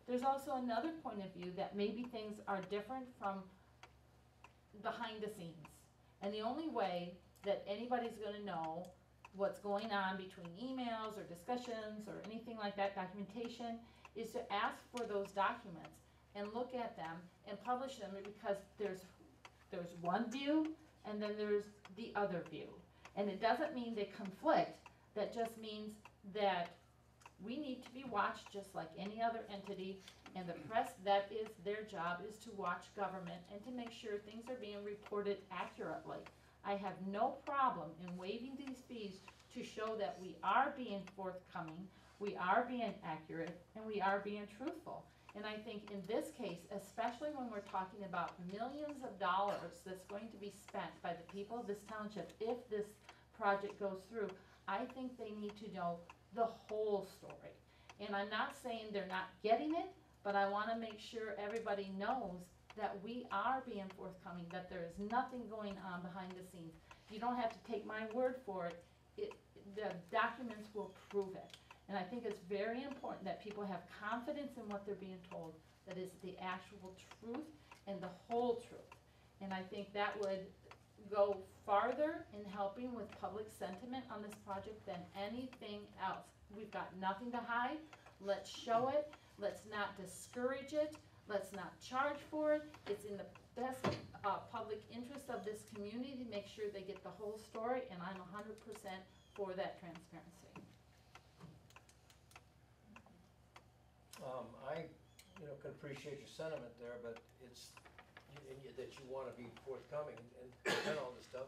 There's also another point of view that maybe things are different from behind the scenes. And the only way that anybody's gonna know what's going on between emails or discussions or anything like that, documentation, is to ask for those documents and look at them and publish them, because there's one view and then there's the other view. And it doesn't mean they conflict, that just means that we need to be watched just like any other entity, and the press, that is their job, is to watch government and to make sure things are being reported accurately. I have no problem in waiving these fees to show that we are being forthcoming, we are being accurate, and we are being truthful. And I think in this case, especially when we're talking about millions of dollars that's going to be spent by the people of this township if this project goes through, I think they need to know the whole story. And I'm not saying they're not getting it, but I want to make sure everybody knows that we are being forthcoming, that there is nothing going on behind the scenes. You don't have to take my word for it. The documents will prove it. And I think it's very important that people have confidence in what they're being told, that is the actual truth and the whole truth. And I think that would go farther in helping with public sentiment on this project than anything else. We've got nothing to hide. Let's show it. Let's not discourage it. Let's not charge for it. It's in the best public interest of this community to make sure they get the whole story, and I'm 100% for that transparency. I, can appreciate your sentiment there, but it's, that you wanna be forthcoming and all this stuff,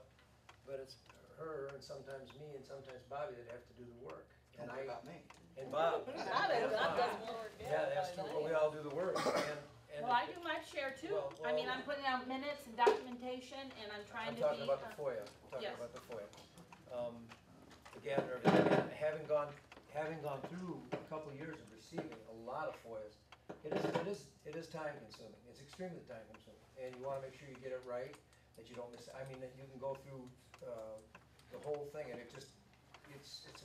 but it's her and sometimes me and sometimes Bobby that have to do the work. And What about me? And Bob. Bob does more work. Yeah, that's true, but we all do the work, and Well, I do my share too. I mean, I'm putting out minutes and documentation, and I'm trying to be. I'm talking about the FOIA, Yes. Again, and having gone through a couple of years of receiving a lot of FOIAs, it is time consuming, it's extremely time consuming, and you wanna make sure you get it right, that you don't miss, I mean, that you can go through, the whole thing, and it's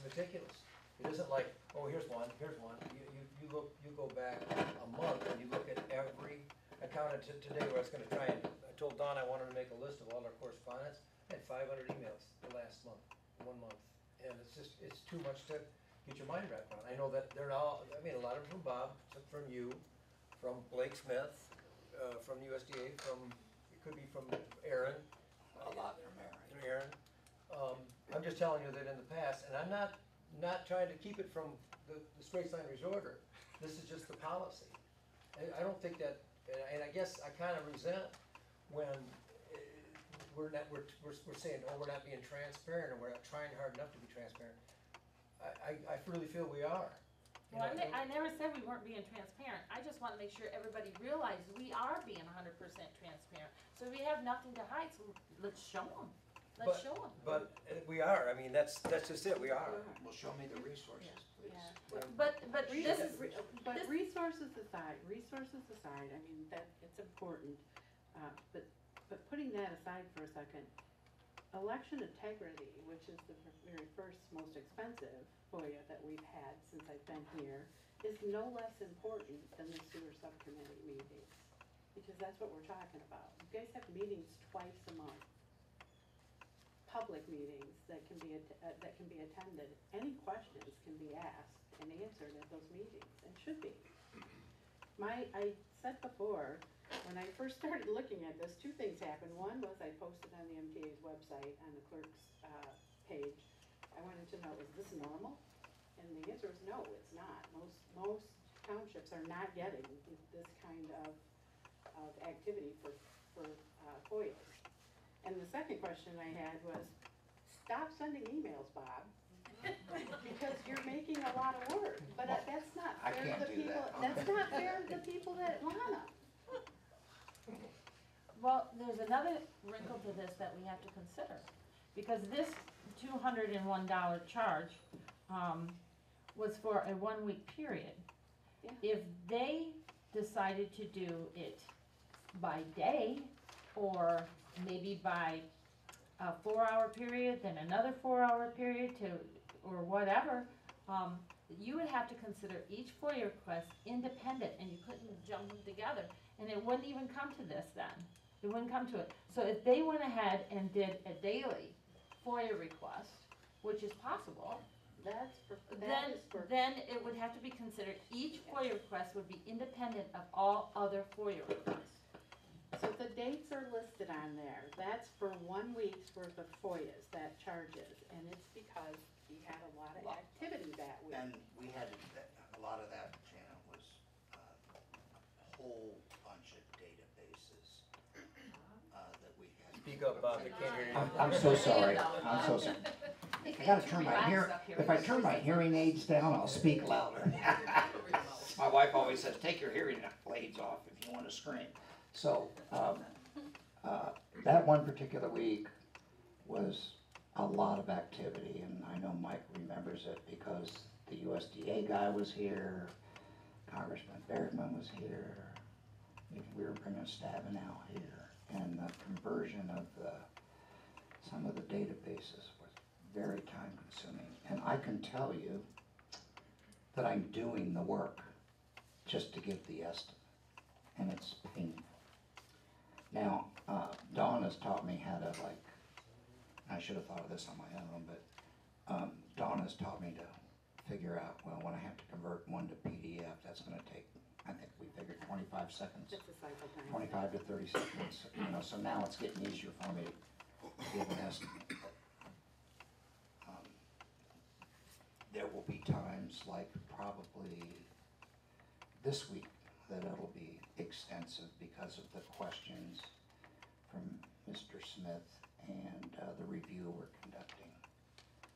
meticulous. It isn't like, oh, here's one, you go back a month and you look at every, I counted today where I was gonna try and, I told Don I wanted to make a list of all our correspondence, I had 500 emails the last month, 1 month, and it's too much to get your mind wrapped around. I know that they're all, I mean, a lot of them from Bob, from you, from Blake Smith, from USDA, it could be from Aaron. A lot from Aaron. I'm just telling you that in the past, and I'm not trying to keep it from the straight line resorter. This is just the policy. I don't think that, and I guess I kind of resent when we're saying, oh, we're not being transparent, or we're not trying hard enough to be transparent. I really feel we are. Well, I never said we weren't being transparent. I just want to make sure everybody realizes we are being 100% transparent. So we have nothing to hide, so let's show them. Let's show them. But we are, I mean, that's just it, we are. Well, show me the resources, please. But this is. But resources aside, I mean, that, it's important, but putting that aside for a second, election integrity, which is the very first most expensive FOIA that we've had since I've been here, is no less important than the sewer subcommittee meetings, because that's what we're talking about. You guys have meetings twice a month, public meetings that can be attended. Any questions can be asked and answered at those meetings, and should be. I said before, when I first started looking at this, 2 things happened. One was I posted on the MTA's website on the clerk's page. I wanted to know, is this normal? And the answer is no, it's not. Most townships are not getting this kind of activity for FOIAs. And the second question I had was, stop sending emails, Bob, because you're making a lot of work. But that's not fair to the people. That's not fair to the people that want them. Well, there's another wrinkle to this that we have to consider, because this $201 charge, was for a 1-week period. Yeah. If they decided to do it by day, or maybe by a 4-hour period, then another 4-hour period to, or whatever, you would have to consider each FOIA request independent, and you couldn't jump them together, and it wouldn't even come to this then. It wouldn't come to it. So if they went ahead and did a daily FOIA request, which is possible, then it would have to be considered, each FOIA request would be independent of all other FOIA requests. So the dates are listed on there. That's for 1 week's worth of FOIAs, that charges, and it's because we had a lot of activity that week. And we had, a lot of that, Janet, was a whole bunch of databases that we had. Speak up, Bob, I can't hear you. I'm so sorry, I'm so sorry. I gotta turn my if I turn my hearing aids down, I'll speak louder. My wife always says, take your hearing aids off if you wanna scream. So, that one particular week was a lot of activity, and I know Mike remembers it because the USDA guy was here, Congressman Bergman was here, we were bringing Stabenow here, and the conversion of some of the databases was very time consuming. And I can tell you that I'm doing the work just to give the estimate, and it's painful. Now, Dawn has taught me how to, like, I should have thought of this on my own, but Dawn has taught me to figure out, well, when I have to convert one to PDF, that's gonna take, I think we figured 25 seconds. Just a cycle time. 25 to 30 seconds, you know, so now it's getting easier for me to give an estimate. There will be times, like probably this week, that it'll be extensive because of the questions from Mr. Smith and the review we're conducting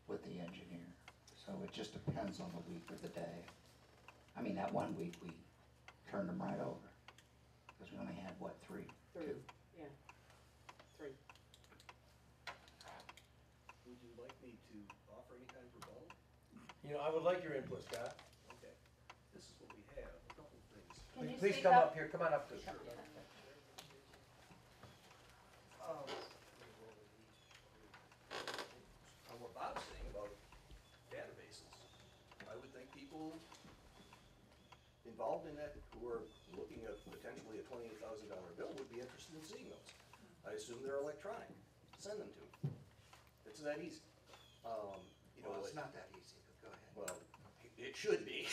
with the engineer. So it just depends on the week or the day. I mean, that 1 week we turned them right over because we only had, what, three? Two? Yeah, 3. Would you like me to offer any kind of rebuttal? You know, I would like your input, Scott. Okay, this is what we have, a couple of things. Can you Please speak come up? up here, come on up to the On what Bob's saying about databases, I would think people involved in that who are looking at potentially a $28,000 bill would be interested in seeing those. I assume they're electronic. Send them to them. It's that easy. You know, Well, it's not that easy, but go ahead. well, it should be.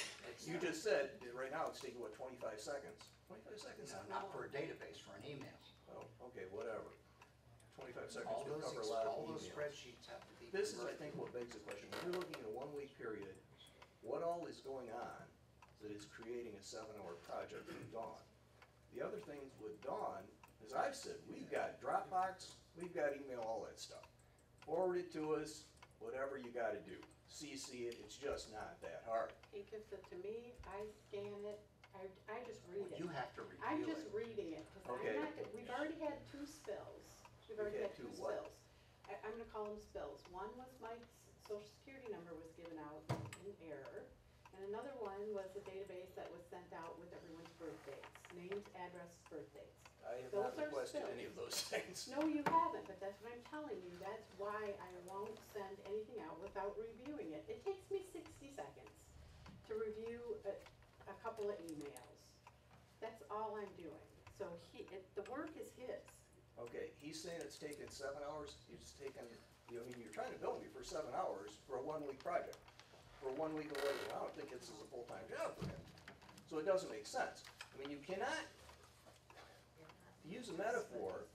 You just said, right now it's taking, what, 25 seconds? 25 seconds? No, not for a database, for an email. Oh, okay, whatever. 25 seconds All would those, cover a lot of all those emails. spreadsheets have to be. This is, I converted. think, what begs the question. When you're looking at a 1-week period, what all is going on that is creating a 7-hour project with Dawn? The other things with Dawn, as I've said, we've got Dropbox, we've got email, all that stuff. Forward it to us, whatever you gotta do. CC it, it's just not that hard. He gives it to me, I scan it, I just read it. You have to review it. I'm just reading it, because Okay. I'm not, we've already had 2 spills. We've already You've had had 2 two what? spills. I'm gonna call them spills. One was Mike's social security number was given out in error, and another one was a database that was sent out with everyone's birthdates, names, address, birthdates. I have Those not are requested spills. any of those things. No, you haven't, but that's what I'm telling you. That's why I won't send anything out without reviewing it. It takes me 60 seconds to review a couple of emails. That's all I'm doing. So the work is his. Okay, he's saying it's taken 7 hours, it's taken, you know, I mean, you're trying to bill me for 7 hours for a 1-week project. For a 1 week away, I don't think this is a full-time job for him. So it doesn't make sense. I mean, you cannot, to use a metaphor,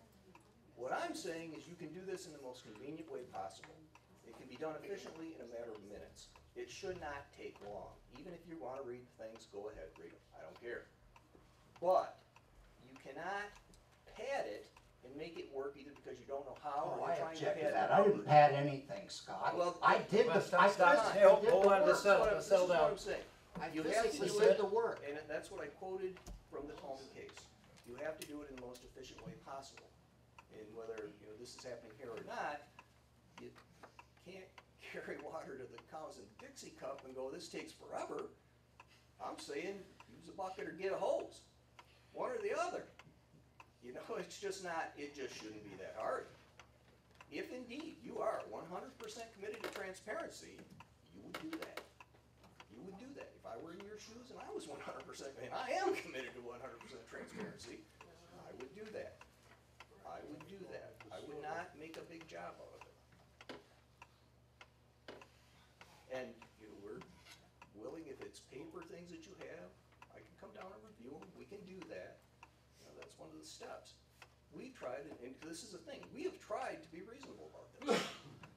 what I'm saying is you can do this in the most convenient way possible. It can be done efficiently in a matter of minutes. It should not take long. Even if you want to read things, go ahead, read them. I don't care. But you cannot pad it and make it work either because you don't know how Oh, or I you're trying to object to pad that. the I didn't numbers. pad anything, Scott. Well, I did the, Stop, I stop, physically hey, did hold the on, work. just settle, This is settle what down. I'm saying. I You have to physically do did it, the work. and that's what I quoted from the Tolman case. You have to do it in the most efficient way possible. And whether, this is happening here or not, you can't carry water to the cows in the Dixie cup and go, this takes forever. I'm saying, use a bucket or get a hose. One or the other. It's just not, it just shouldn't be that hard. If indeed you are 100% committed to transparency, you would do that. You would do that. If I were in your shoes and I was 100%, and I am committed to 100% transparency, I would do that. I would do that. I would not make a big job out of it. And, we're willing, if it's paper things that you have, I can come down and review them. We can do that. That's one of the steps. We tried, and this is the thing, we have tried to be reasonable about this.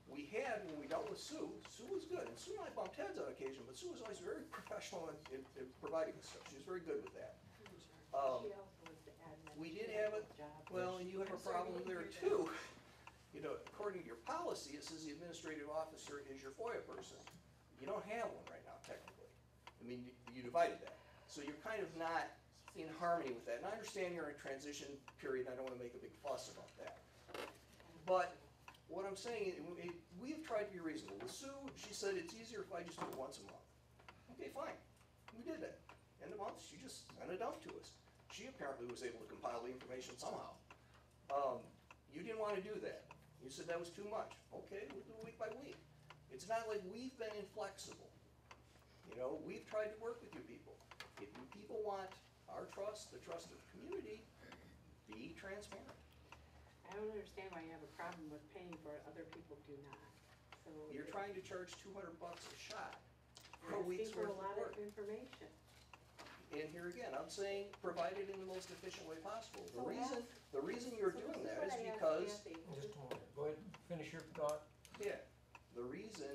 We had, when we dealt with Sue was good, and Sue and I bumped heads on occasion, but Sue was always very professional in providing this stuff. She was very good with that. We did have it, well, and you have a problem there too. According to your policy, it says the administrative officer is your FOIA person. You don't have one right now, technically. I mean, you divided that. So you're kind of not in harmony with that. And I understand you're in a transition period, and I don't want to make a big fuss about that. But what I'm saying, we have tried to be reasonable. With Sue, she said it's easier if I just do it once a month. Okay, fine. We did that. End of month, she just sent it out to us. She apparently was able to compile the information somehow. You didn't want to do that. You said that was too much. Okay, we'll do it week by week. It's not like we've been inflexible. We've tried to work with you people. If you people want our trust, the trust of the community, be transparent. I don't understand why you have a problem with paying for it, other people do not. So You're trying to charge $200 a shot for a asking week's for worth a lot of of work. information. And here again, I'm saying provide it in the most efficient way possible. So The reason you're so doing this that what is I asked because, Kathy. Just a moment. Go ahead, finish your thought. yeah, the reason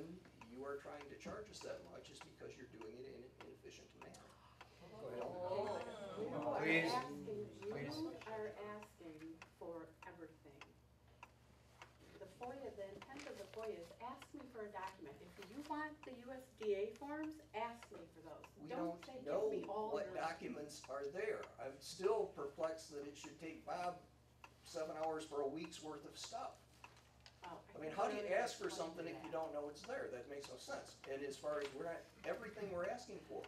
you are trying to charge us that much is because you're doing it in an inefficient manner. Go ahead. You are Please. you are asking for everything. The FOIA, the intent of the FOIA is ask me for a document. If you want the USDA forms, ask me for those. We Don't don't say know give me all what your- documents are there. I'm still perplexed that it should take Bob 7 hours for a week's worth of stuff. Oh, I mean, can how do you really ask for explain something if that. you don't know it's there? That makes no sense. And as far as everything we're asking for,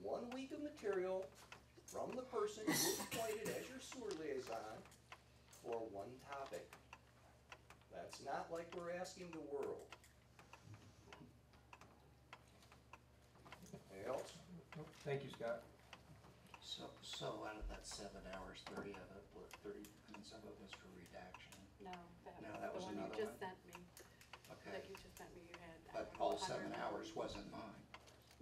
1 week of material from the person you appointed as your sewer liaison for one topic. That's not like we're asking the world. Anything else? Thank you, Scott. So out of that 7 hours, 30 of it, 30 minutes of it was for redaction. No, No, that that was was the one you another just one? sent me. Okay. That you just sent me, you had. I But don't know, all 7 100 hours wasn't mine.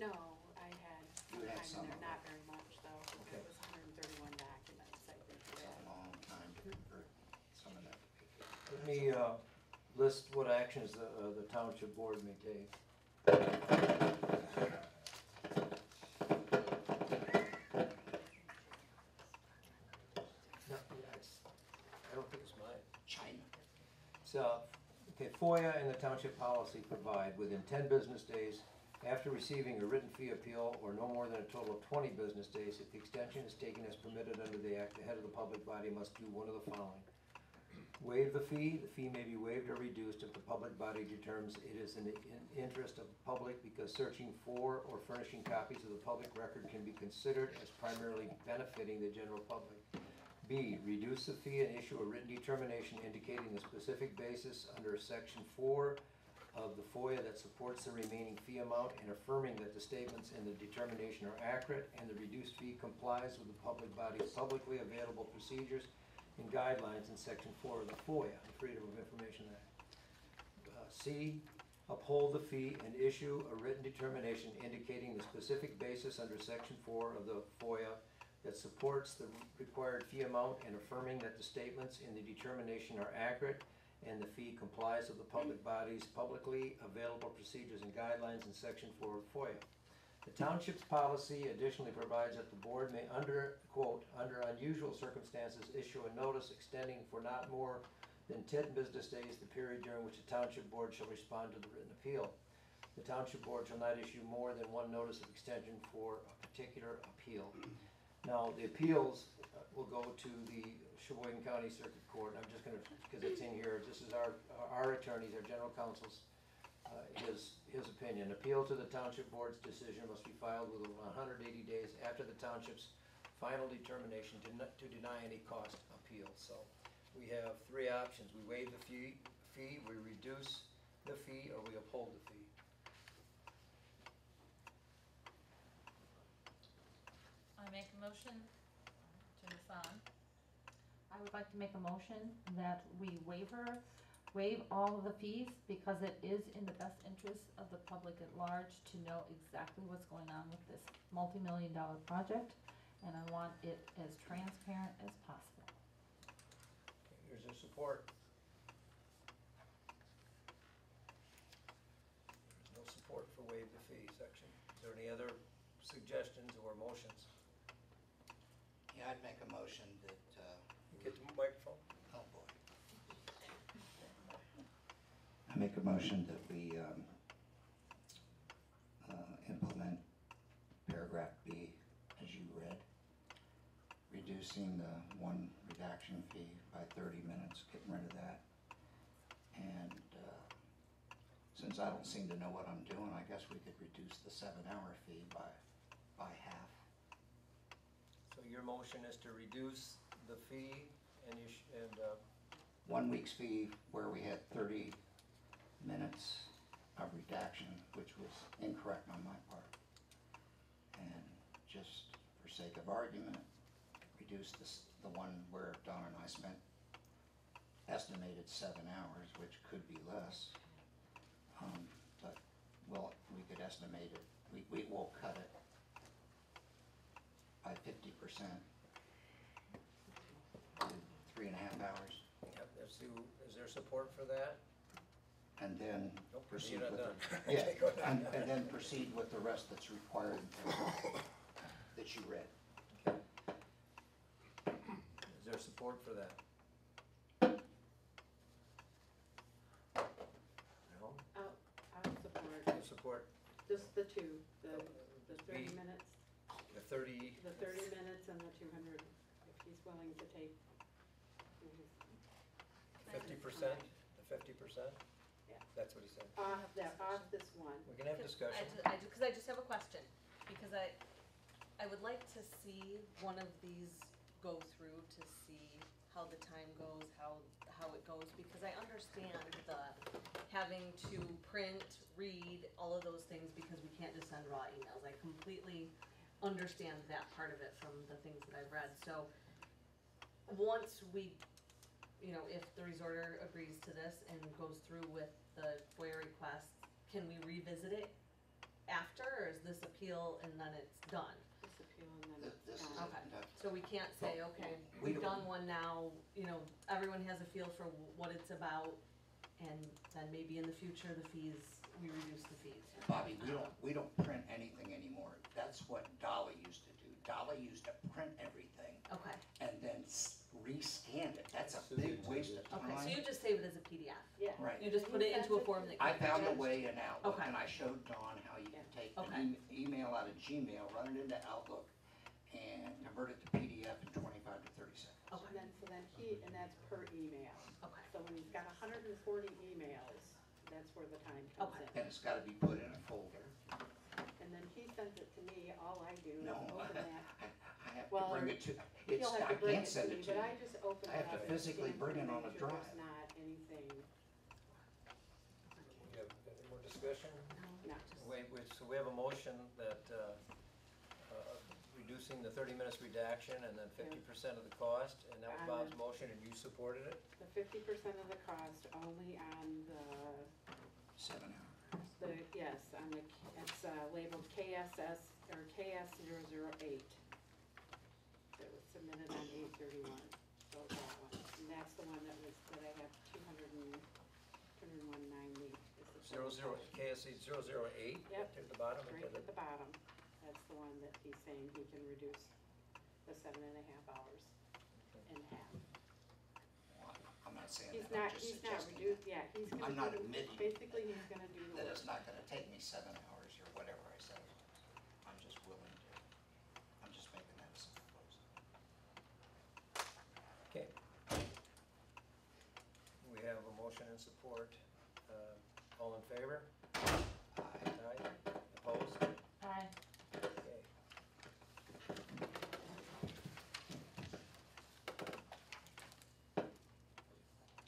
No, I had You had some some time in there, of it. not very much though. Okay. It was 131 documents, I think. It's a long time to convert some of that to paper. Let me list what actions the township board may take. No, I don't think it's mine. China. So, okay, FOIA and the township policy provide within 10 business days after receiving a written fee appeal or no more than a total of 20 business days, if the extension is taken as permitted under the act, the head of the public body must do one of the following. Waive the fee may be waived or reduced if the public body determines it is in the interest of the public because searching for or furnishing copies of the public record can be considered as primarily benefiting the general public. B, reduce the fee and issue a written determination indicating the specific basis under section 4 of the FOIA that supports the remaining fee amount and affirming that the statements in the determination are accurate and the reduced fee complies with the public body's publicly available procedures and guidelines in section 4 of the FOIA, the Freedom of Information Act. C, uphold the fee and issue a written determination indicating the specific basis under section 4 of the FOIA that supports the required fee amount and affirming that the statements in the determination are accurate and the fee complies with the public body's publicly available procedures and guidelines in section 4 of FOIA. The township's policy additionally provides that the board may quote, under unusual circumstances, issue a notice extending for not more than 10 business days the period during which the township board shall respond to the written appeal. The township board shall not issue more than one notice of extension for a particular appeal. Now, the appeals will go to the Sheboygan County Circuit Court. I'm just gonna, because it's in here, this is our attorneys, our general counsel's, his opinion. Appeal to the township board's decision must be filed within 180 days after the township's final determination to deny any cost appeal. So we have three options. We waive the fee, we reduce the fee, or we uphold the fee. I make a motion to move on. I would like to make a motion that we waive all of the fees because it is in the best interest of the public at large to know exactly what's going on with this multi-million-dollar project, and I want it as transparent as possible. Okay, here's their support. There's no support for waive the fee section. Is there any other suggestions or motions? Yeah, I'd make a motion that, Get the microphone. oh boy. I make a motion that we, implement paragraph B as you read, reducing the one redaction fee by 30 minutes, getting rid of that. And, since I don't seem to know what I'm doing, I guess we could reduce the 7-hour fee by half. So your motion is to reduce the fee and 1 week's fee where we had 30 minutes of redaction, which was incorrect on my part. And just for sake of argument, reduce the one where Don and I spent estimated 7 hours, which could be less. But we could estimate it, we will cut it by 50%. 3.5 hours. Yep, is there support for that? And then Nope, proceed you're not with done. the, yeah, Okay, go ahead. and then proceed with the rest that's required that you read. Is there support for that? No? I'll support, No support? just the two, the 30 B. minutes, The 30, the 30 minutes and the 200, if he's willing to take. 50%? The 50%? Yeah. That's what he said. Off this one. We can have discussion. Because I just have a question, because I would like to see one of these go through to see how the time goes, how it goes, because I understand the having to print, read, all of those things, because we can't just send raw emails. I completely understand that part of it from the things that I've read, so once we, if the resorter agrees to this and goes through with the FOIA request, can we revisit it after, or is this appeal and then it's done? This appeal and then it's This is done. Okay, so we can't say, okay, we've done one now, everyone has a feel for what it's about, and then maybe in the future, we reduce the fees. Bobby, we don't print anything anymore. That's what Dolly used to do. Dolly used to print everything Okay, and then rescan it. That's a big waste of okay, so time. you just save it as a PDF? Yeah. Right. You just put it into a form that. I can be found a changed? way in Outlook, Okay. and I showed Dawn how you can take Okay. an email out of Gmail, run it into Outlook, and convert it to PDF in 25 to 30 seconds. Okay. And that's per email. Okay. So when he's got 140 emails, that's where the time comes Okay. in. And it's gotta be put in a folder. And then he sends it to me, all I do is No, open that. I have to Well, bring it to, He'll have I to bring can't send me, it to but you. I just open I it have to up and physically scan bring to it on make a sure drive. There's not anything, We have any more discussion? no. So we have a motion that reducing the 30 minutes redaction and then 50% of the cost, and that was Bob's motion, and you supported it? The 50% of the cost only on the, 7 hours. yes, on the, it's labeled KSS, or KS008. That was submitted on 8/31, so that one. And that's the one that I have 201.90 is the total. KSC 008? Yep. At the bottom? Right at the bottom. That's the one that he's saying he can reduce the 7.5 hours in half. I'm not saying He's that, I'm not, just he's not suggesting reduced, yeah, he's gonna I'm not do, admitting basically, he's gonna do the that work. it's not gonna take me 7 hours or whatever I said it was. I'm just willing to, I'm just making that as a and support. All in favor? Aye. Opposed? Aye. Okay.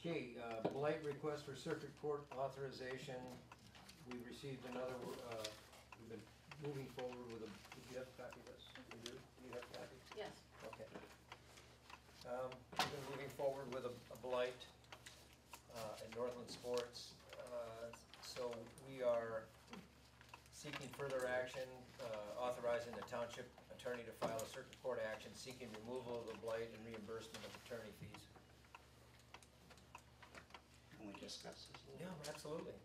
Okay, blight request for circuit court authorization. We received another, we've been moving forward with a, did you have a copy of this? You do? Do you have a copy? Yes. Okay. We've been moving forward with a blight in Northland Sports. So we are seeking further action, authorizing the township attorney to file a circuit court action seeking removal of the blight and reimbursement of attorney fees. Can we discuss this a little? Yeah, absolutely.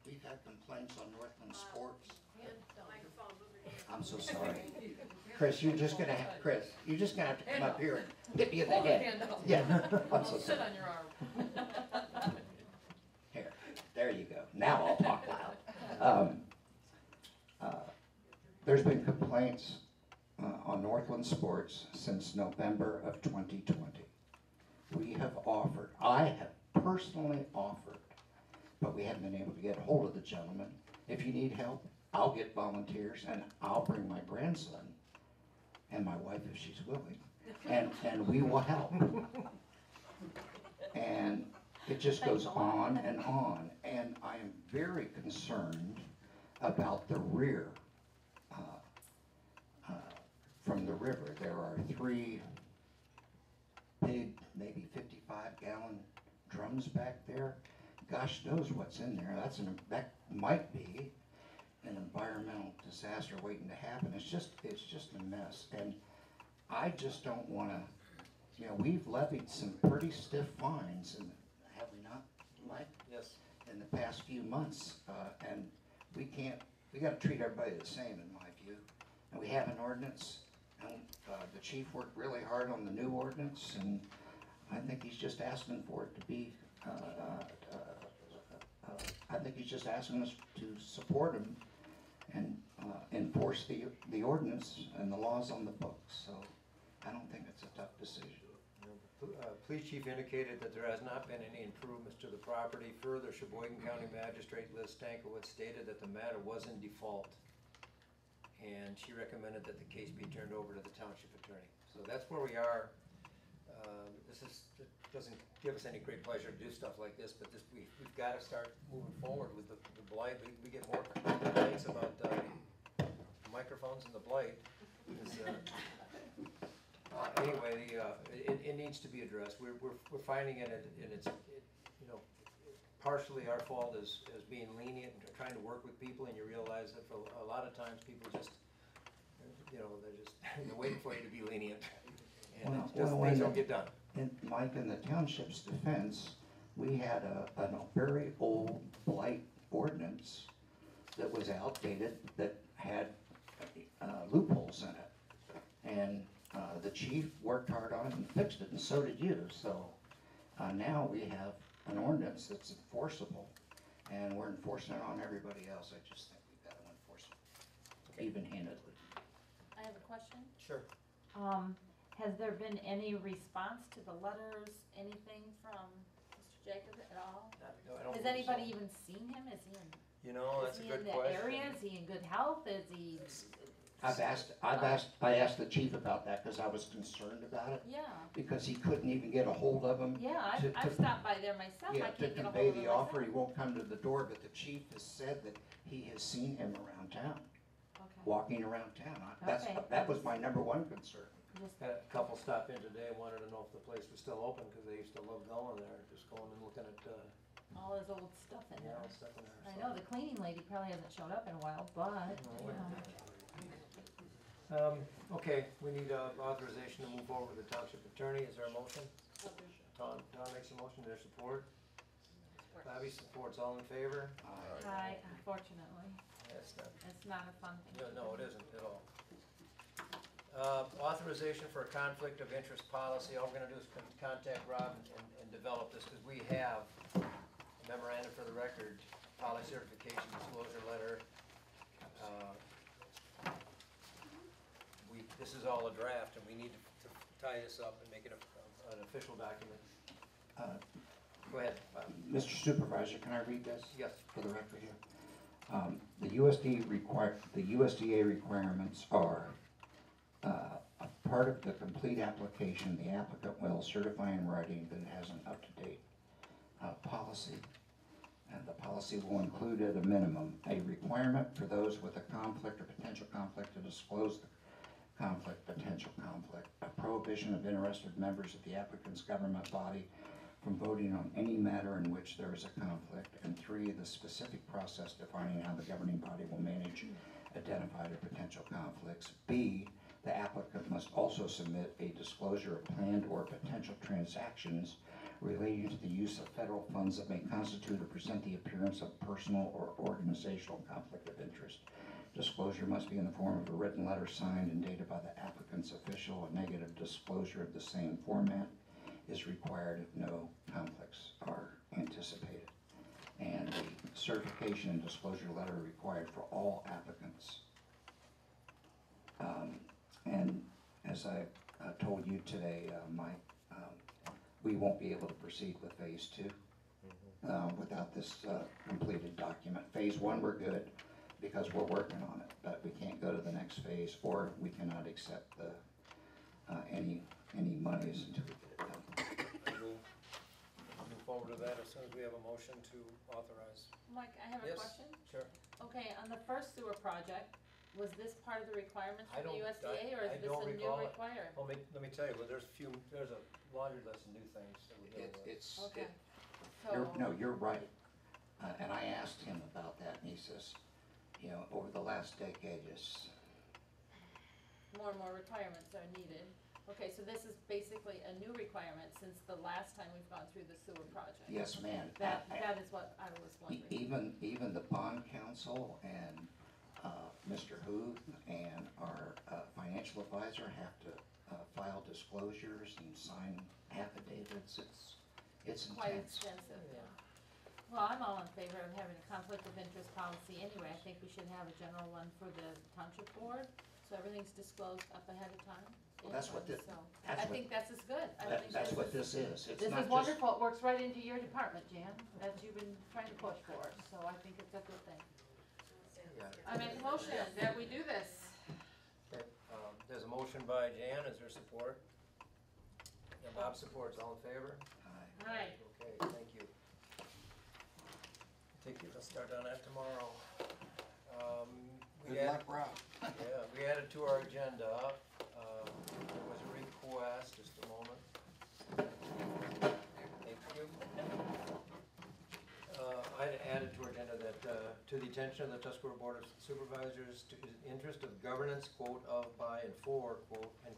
We've had complaints on Northland Sports. Microphone, move your hand. I'm so sorry. Chris, you're just gonna have to come up here and hit me in the head. Yeah, I'm so Sit sorry. on your arm. Here, there you go. Now I'll talk loud. There's been complaints on Northland Sports since November of 2020. We have offered, I have personally offered, but we haven't been able to get a hold of the gentleman. If you need help, I'll get volunteers and I'll bring my grandson and my wife if she's willing, and we will help. And it just goes on, and I am very concerned about the rear from the river. There are 3 big, maybe 55-gallon drums back there. Gosh knows what's in there. That might be an environmental disaster waiting to happen. It's just a mess, and I just don't want to. We've levied some pretty stiff fines, and have we not, Mike? Yes. In the past few months, and we got to treat everybody the same, in my view. And we have an ordinance, and the chief worked really hard on the new ordinance, and I think he's just asking for it to be. I think he's just asking us to support him and enforce the ordinance and the laws on the books. So I don't think it's a tough decision. Police chief indicated that there has not been any improvements to the property. Further, Sheboygan County Magistrate Liz Stankiewicz stated that the matter was in default, and she recommended that the case be turned over to the township attorney. So that's where we are. It doesn't give us any great pleasure to do stuff like this, but we've got to start moving forward with the blight. We get more complaints about microphones and the blight. Anyway, it needs to be addressed. We're finding it, and it's partially our fault as being lenient and trying to work with people, and you realize that for a lot of times people just they're waiting for you to be lenient, and things don't get done. Mike, in the township's defense, we had a very old blight ordinance that was outdated that had loopholes in it, and the chief worked hard on it and fixed it, and so did you. So now we have an ordinance that's enforceable, and we're enforcing it on everybody else. I just think we've got to enforce it even-handedly. I have a question. Sure. Has there been any response to the letters, anything from Mr. Jacob at all? No, I don't Has believe anybody so. even seen him? Is he in? That's a good Is he in the question. area? Is he in good health? Is he? I asked the chief about that because I was concerned about it. Yeah. Because he couldn't even get a hold of him. Yeah, to- I've stopped by there myself. Yeah, I to can't get a convey hold of him the offer, he myself. won't come to the door, but the chief has said that he has seen him around town, Okay. walking around town. Okay. That was my number one concern. Had a couple stop in today and wanted to know if the place was still open, because they used to love going there, just going and looking at, All his old stuff in there. stuff in there. I know, the cleaning lady probably hasn't showed up in a while, but, you know. Okay, we need authorization to move forward with the township attorney. Is there a motion? Tom makes a motion, there's support. Bobby supports, all in favor? Hi, unfortunately, Yes, done. it's not a fun thing. No, it isn't at all. Authorization for a conflict of interest policy. All we're gonna do is contact Rob and develop this, because we have a memorandum for the record, policy certification disclosure letter. This is all a draft, and we need to tie this up and make it an official document. Go ahead, Bob. Mr. Supervisor, can I read this? Yes. For the record here. The USDA requirements are, a part of the complete application, the applicant will certify in writing that it has an up-to-date policy. And the policy will include at a minimum a requirement for those with a conflict or potential conflict to disclose the potential conflict, a prohibition of interested members of the applicant's government body from voting on any matter in which there is a conflict, and 3, the specific process defining how the governing body will manage identified or potential conflicts. B, the applicant must also submit a disclosure of planned or potential transactions relating to the use of federal funds that may constitute or present the appearance of personal or organizational conflict of interest. Disclosure must be in the form of a written letter signed and dated by the applicant's official. A negative disclosure of the same format is required if no conflicts are anticipated. And the certification and disclosure letter are required for all applicants. And as I told you today, Mike, we won't be able to proceed with phase 2 without this completed document. Phase 1 we're good because we're working on it, but we can't go to the next phase, or we cannot accept the any monies until we get it done. We'll move forward to that as soon as we have a motion to authorize. Mike, I have a Yes, question. sure. Okay, on the first sewer project, was this part of the requirements I from the don't- USDA, or I is this don't a new recall it. require? Well, let me tell you, well, there's a laundry list of new things that we're dealing with. Okay. You're right. And I asked him about that, and he says, you know, over the last decade, it's More and more requirements are needed. Okay, so this is basically a new requirement since the last time we've gone through the sewer project. Yes, ma'am. That is what I was wondering. Even the bond counsel and Mr. Huth and our financial advisor have to file disclosures and sign affidavits. It's Quite intense. extensive, yeah. Well, I'm all in favor of having a conflict of interest policy anyway. I think we should have a general one for the township board, so everything's disclosed up ahead of time. Well, that's what So, I think that's as good. That's what this is. It's This not is just- wonderful. It works right into your department, Jan, that you've been trying to push for, so I think it's a good thing. I make a motion that we do this. Okay, there's a motion by Jan, is there support? And Bob supports, all in favor? Aye. Okay, thank you. Let's start on that tomorrow. Good luck, Rob. Yeah, we added to our agenda, there was a request, just a moment. Thank you. I added to our agenda that, to the attention of the Tuscarora Board of Supervisors, to the interest of governance, quote, of, by, and for, quote, and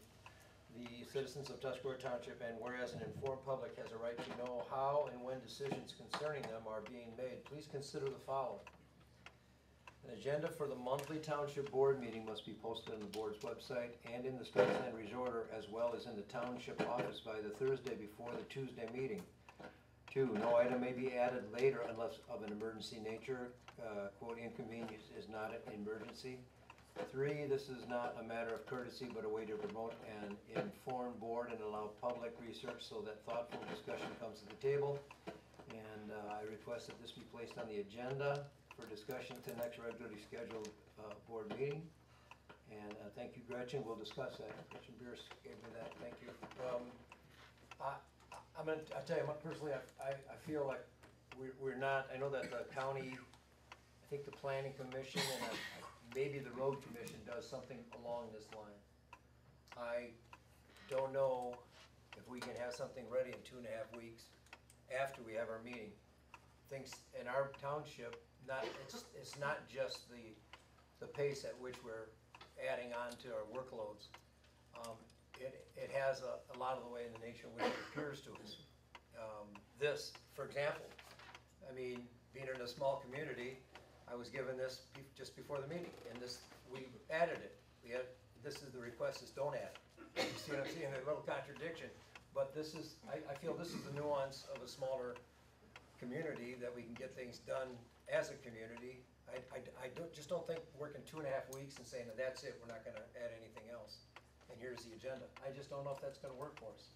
the citizens of Tuscarora Township, and whereas an informed public has a right to know how and when decisions concerning them are being made, please consider the following. An agenda for the monthly township board meeting must be posted on the board's website and in the Spencer Resorter, as well as in the township office by the Thursday before the Tuesday meeting. 2, no item may be added later unless of an emergency nature, quote, inconvenience is not an emergency. 3, this is not a matter of courtesy, but a way to promote an informed board and allow public research so that thoughtful discussion comes to the table. And I request that this be placed on the agenda for discussion at the next regularly scheduled board meeting. And thank you, Gretchen, we'll discuss that. Gretchen Pierce gave me that, thank you. I'll tell you, personally, I feel like we're not, I know that the county, I think the planning commission and maybe the road commission does something along this line. I don't know if we can have something ready in 2.5 weeks after we have our meeting. Things in our township, it's not just the pace at which we're adding on to our workloads. It has a lot of the way in the nation which it appears to us. This, for example, I mean, being in a small community, I was given this just before the meeting, and we added it. This is the request, is don't add it. You see what I'm seeing, a little contradiction, but this is, I feel this is the nuance of a smaller community, that we can get things done as a community. I just don't think working 2.5 weeks and saying that that's it, we're not gonna add anything else, and here's the agenda. I just don't know if that's gonna work for us.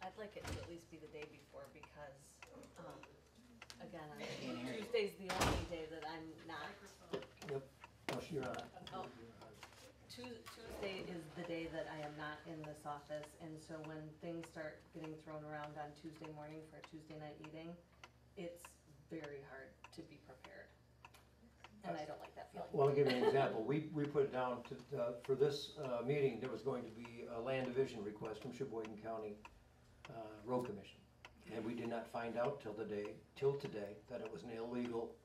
I'd like it to at least be the day before, because Again, Tuesday's the only day that I'm not. Yep, oh, you're on. Oh, Tuesday is the day that I am not in this office, and so when things start getting thrown around on Tuesday morning for a Tuesday night meeting, it's very hard to be prepared. And I don't like that feeling. Well, I'll give you an example. We put it down to, for this meeting, there was going to be a land division request from Sheboygan County Road Commission. And we did not find out till today, that it was an illegal,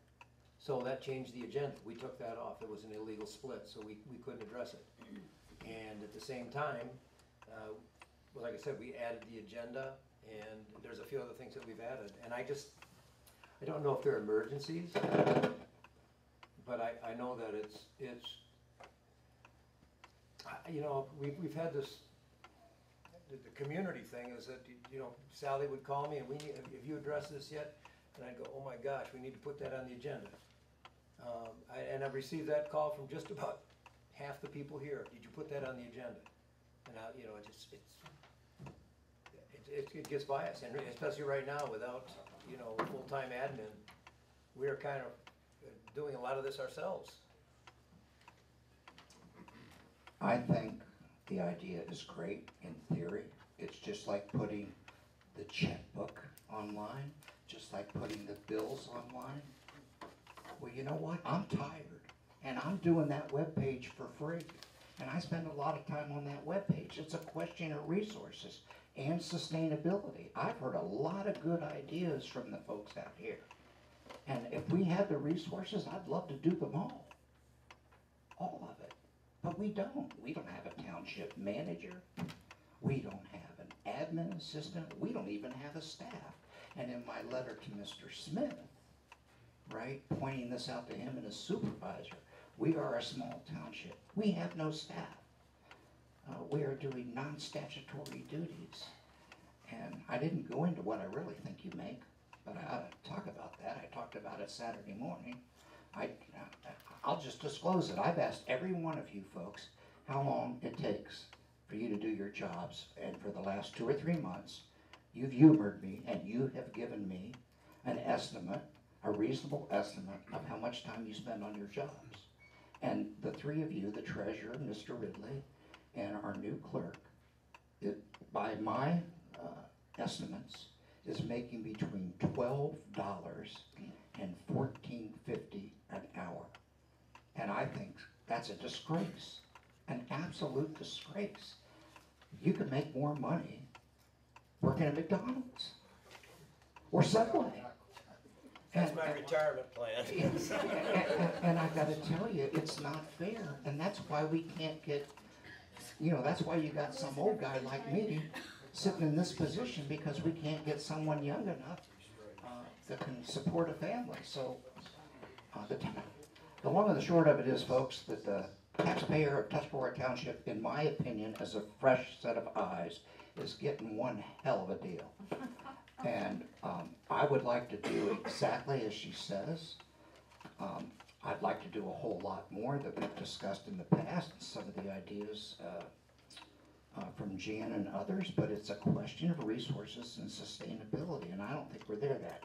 so that changed the agenda. We took that off. It was an illegal split, so we couldn't address it. And at the same time, well, like I said, we added the agenda, and there's a few other things that we've added. And I don't know if they're emergencies, but I know that you know, we've had this, the community thing is that, you know, Sally would call me and have you addressed this yet? And I'd go, oh my gosh, we need to put that on the agenda. And I've received that call from just about half the people here. Did you put that on the agenda? And you know, it gets by us, and especially right now without, you know, full-time admin, we're kind of doing a lot of this ourselves. I think the idea is great in theory. It's just like putting the checkbook online, just like putting the bills online. Well, you know what? I'm tired, and I'm doing that webpage for free, and I spend a lot of time on that webpage. It's a question of resources and sustainability. I've heard a lot of good ideas from the folks out here, and if we had the resources, I'd love to do them all of it. But we don't. We don't have a township manager. We don't have an admin assistant. We don't even have a staff. And in my letter to Mr. Smith, right, pointing this out to him and his supervisor, we are a small township. We have no staff. We are doing non-statutory duties. And I didn't go into what I really think you make, but I ought to talk about that. I talked about it Saturday morning. I'll just disclose it. I've asked every one of you folks how long it takes for you to do your jobs, and for the last 2 or 3 months, you've humored me and you have given me an estimate, a reasonable estimate of how much time you spend on your jobs. And the 3 of you, the treasurer, Mr. Ridley, and our new clerk, by my estimates, is making between $12 and $14.50 an hour. And I think that's a disgrace, an absolute disgrace. You can make more money working at McDonald's or Subway. That's my retirement plan. And I gotta tell you, it's not fair, and that's why we can't get, you know, that's why you got some old guy like me sitting in this position, because we can't get someone young enough that can support a family. So the long and the short of it is, folks, that the taxpayer of Tuscarora Township, in my opinion, as a fresh set of eyes, is getting one hell of a deal. And I would like to do exactly as she says. I'd like to do a whole lot more that we've discussed in the past, some of the ideas from Jan and others, but it's a question of resources and sustainability, and I don't think we're there yet.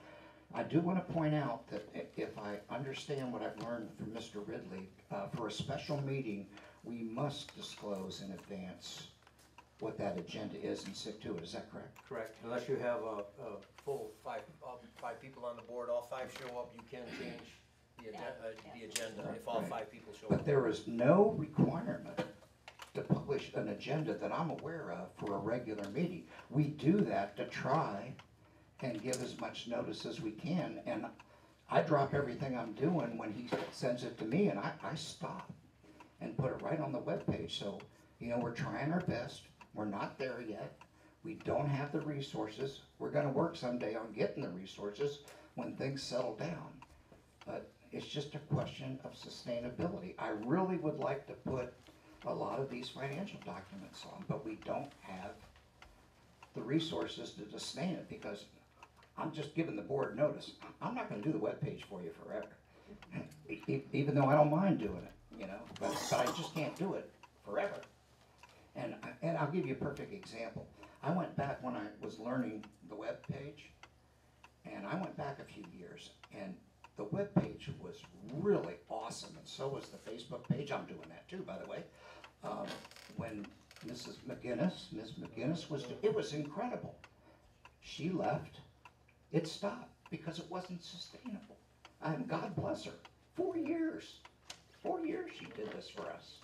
I do want to point out that if I understand what I've learned from Mr. Ridley, for a special meeting, we must disclose in advance what that agenda is and stick to it. Is that correct? Correct. Unless you have a full five people on the board, all 5 show up, you can change the agenda if all 5 people show up. But there is no requirement to publish an agenda that I'm aware of for a regular meeting. We do that to try and give as much notice as we can, and I drop everything I'm doing when he sends it to me, and I stop and put it right on the webpage. So, you know, we're trying our best. We're not there yet. We don't have the resources. We're going to work someday on getting the resources when things settle down. But it's just a question of sustainability. I really would like to put a lot of these financial documents on, but we don't have the resources to sustain it, because I'm just giving the board notice. I'm not going to do the webpage for you forever, even though I don't mind doing it, you know, but I just can't do it forever. And I'll give you a perfect example. I went back when I was learning the web page, And I went back a few years, and the webpage was really awesome, and so was the Facebook page. I'm doing that too, by the way. When Ms. McGinnis was, it was incredible. She left, it stopped because it wasn't sustainable. And God bless her, 4 years. 4 years she did this for us.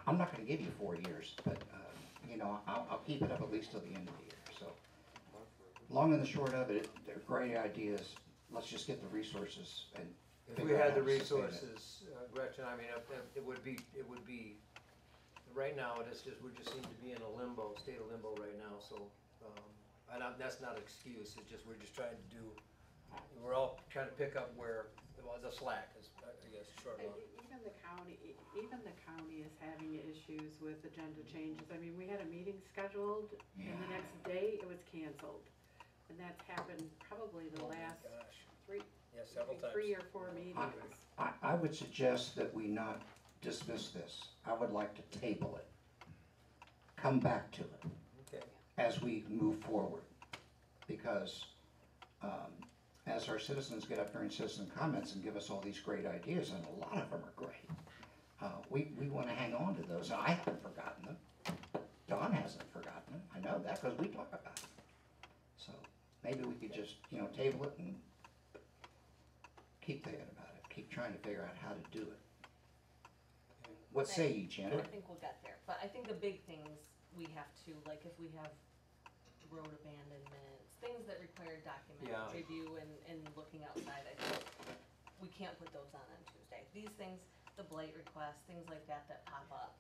I'm not gonna give you 4 years, but, you know, I'll keep it up at least till the end of the year, so. Long and the short of it, they're great ideas. Let's just get the resources and If we figure out had the how to sustain it. resources, Gretchen, I mean, it would be, right now, we just seem to be in a limbo, state of limbo right now, so, that's not an excuse, it's just, we're just trying to do, we're all trying to pick up where, the slack is, I guess, short of. Even the county is having issues with agenda changes. I mean, we had a meeting scheduled, and the next day it was canceled. And that's happened probably the last Several times. 3 or 4 meetings. I would suggest that we not dismiss this. I would like to table it. Come back to it. Okay. As we move forward. Because as our citizens get up here and citizen comments and give us all these great ideas, and a lot of them are great, we want to hang on to those. I haven't forgotten them. Don hasn't forgotten them. I know that because we talk about them. So maybe we could just, you know, table it and keep thinking about it. Keep trying to figure out how to do it. What say you, Janet? I think we'll get there, but I think the big things we have to, like if we have road abandonments, things that require document review and looking outside, I think we can't put those on Tuesday. These things, the blight requests, things like that pop up.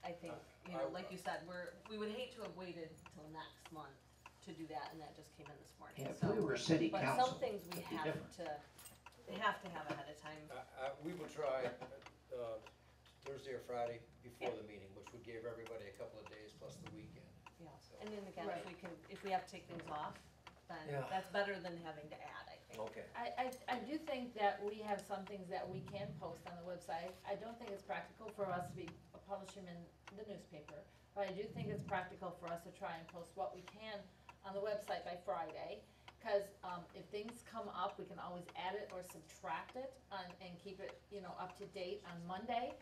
I think, you know, like you said, we would hate to have waited till next month to do that, and that just came in this morning. Yeah, if we were city council, but some things we it'd be have different. to have ahead of time. We will try Thursday or Friday before the meeting, which would give everybody a couple of days plus the weekend. Yeah, and then again, if we have to take things off, then that's better than having to add, I think. Okay. I do think that we have some things that we can post on the website. I don't think it's practical for us to publish them in the newspaper, but I do think it's practical for us to try and post what we can on the website by Friday. Because if things come up, we can always add it or subtract it and keep it, you know, up to date on Monday.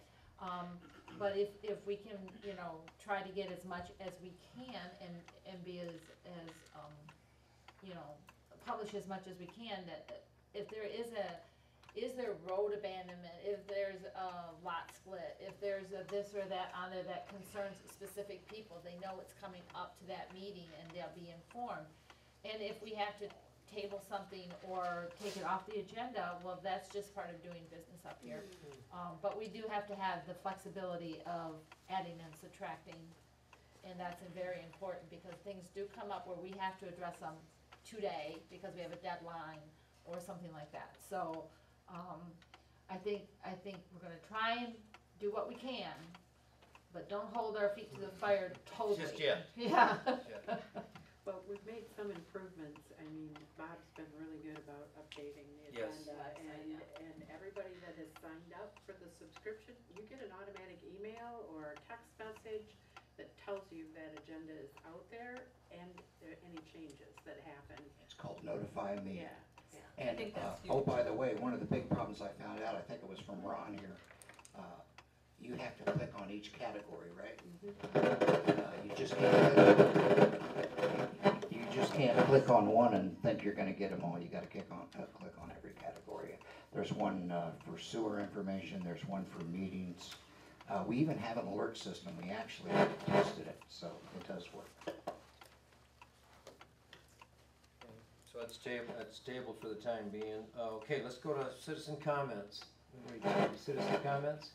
But if we can, you know, try to get as much as we can and be as you know, publish as much as we can, that if there is there road abandonment, if there's a lot split, if there's a this or that on there that concerns specific people, they know it's coming up to that meeting and they'll be informed. And if we have to table something or take it off the agenda, well, that's just part of doing business up here. But we do have to have the flexibility of adding and subtracting, and that's very important because things do come up where we have to address them today because we have a deadline or something like that. So I think we're gonna try and do what we can, but don't hold our feet to the fire totally. Just yet. Yeah. But we've made some improvements. I mean, Bob's been really good about updating the agenda. And everybody that has signed up for the subscription, you get an automatic email or a text message that tells you that agenda is out there and any changes that happen. It's called Notify Me. Yeah. And, oh, by the way, one of the big problems I found out, I think it was from Ron here, you have to click on each category, right? You just can't click on one and think you're gonna get them all. You gotta click on every category. There's one for sewer information, there's one for meetings. We even have an alert system. We actually tested it, so it does work. So it's tabled for the time being. Okay, let's go to citizen comments. Anybody got any citizen comments?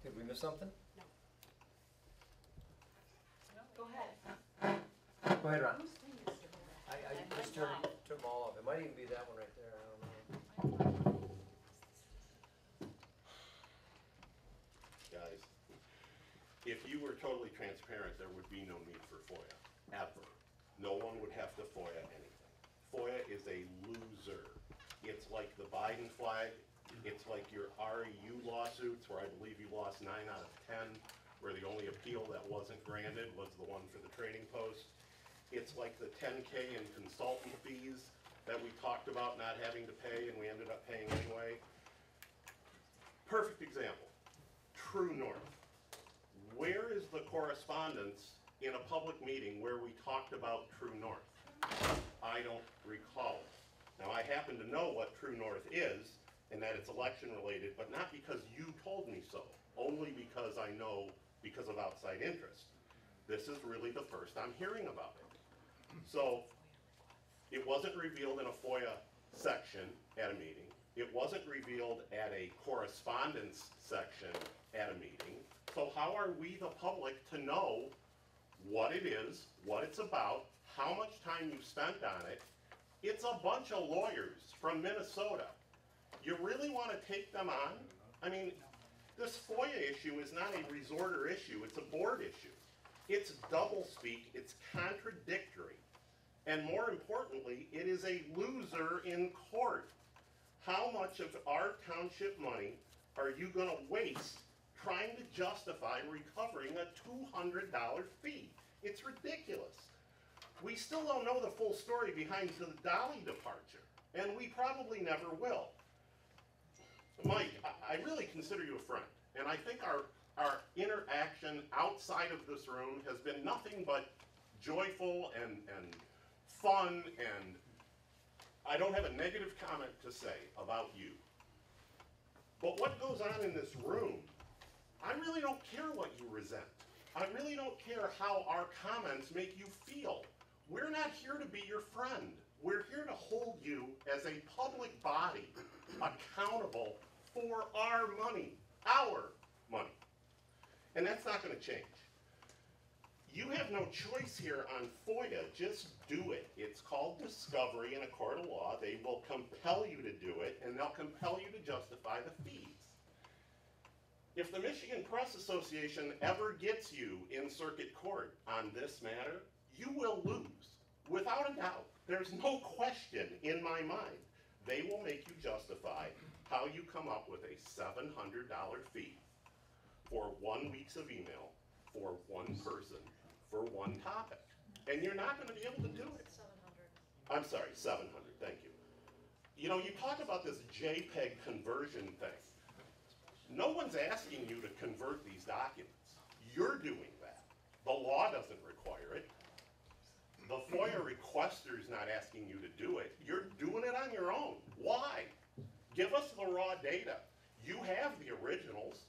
Did we miss something? No. Go ahead. Go ahead, Ron. I just took them all off. It might even be that one right there, I don't know. Guys, if you were totally transparent, there would be no need for FOIA, ever. No one would have to FOIA anything. FOIA is a loser. It's like the Biden flag. It's like your REU lawsuits, where I believe you lost 9 out of 10, where the only appeal that wasn't granted was the one for the trading post. It's like the 10K in consultant fees that we talked about not having to pay and we ended up paying anyway. Perfect example, True North. Where is the correspondence in a public meeting where we talked about True North? I don't recall it. Now, I happen to know what True North is, and that it's election related, but not because you told me so, only because I know because of outside interest. This is really the first I'm hearing about it. So, it wasn't revealed in a FOIA section at a meeting. It wasn't revealed at a correspondence section at a meeting. So how are we, the public, to know what it is, what it's about, how much time you've spent on it? It's a bunch of lawyers from Minnesota. You really want to take them on? I mean, this FOIA issue is not a resorter issue, it's a board issue. It's doublespeak, it's contradictory. And more importantly, it is a loser in court. How much of our township money are you going to waste trying to justify recovering a $200 fee? It's ridiculous. We still don't know the full story behind the Dolly departure, and we probably never will. Mike, I really consider you a friend, and I think our interaction outside of this room has been nothing but joyful and fun, and I don't have a negative comment to say about you. But what goes on in this room, I really don't care what you resent. I really don't care how our comments make you feel. We're not here to be your friend. We're here to hold you as a public body accountable for our money, and that's not going to change. You have no choice here on FOIA, just do it. It's called discovery in a court of law. They will compel you to do it, and they'll compel you to justify the fees. If the Michigan Press Association ever gets you in circuit court on this matter, you will lose, without a doubt. There's no question in my mind. They will make you justify how you come up with a $700 fee for 1 week's of email for one person for one topic. And you're not going to be able to do it. 700. I'm sorry, 700, thank you. You know, you talk about this JPEG conversion thing. No one's asking you to convert these documents. You're doing that. The law doesn't require it. The FOIA requester's not asking you to do it. You're doing it on your own. Why? Give us the raw data. You have the originals.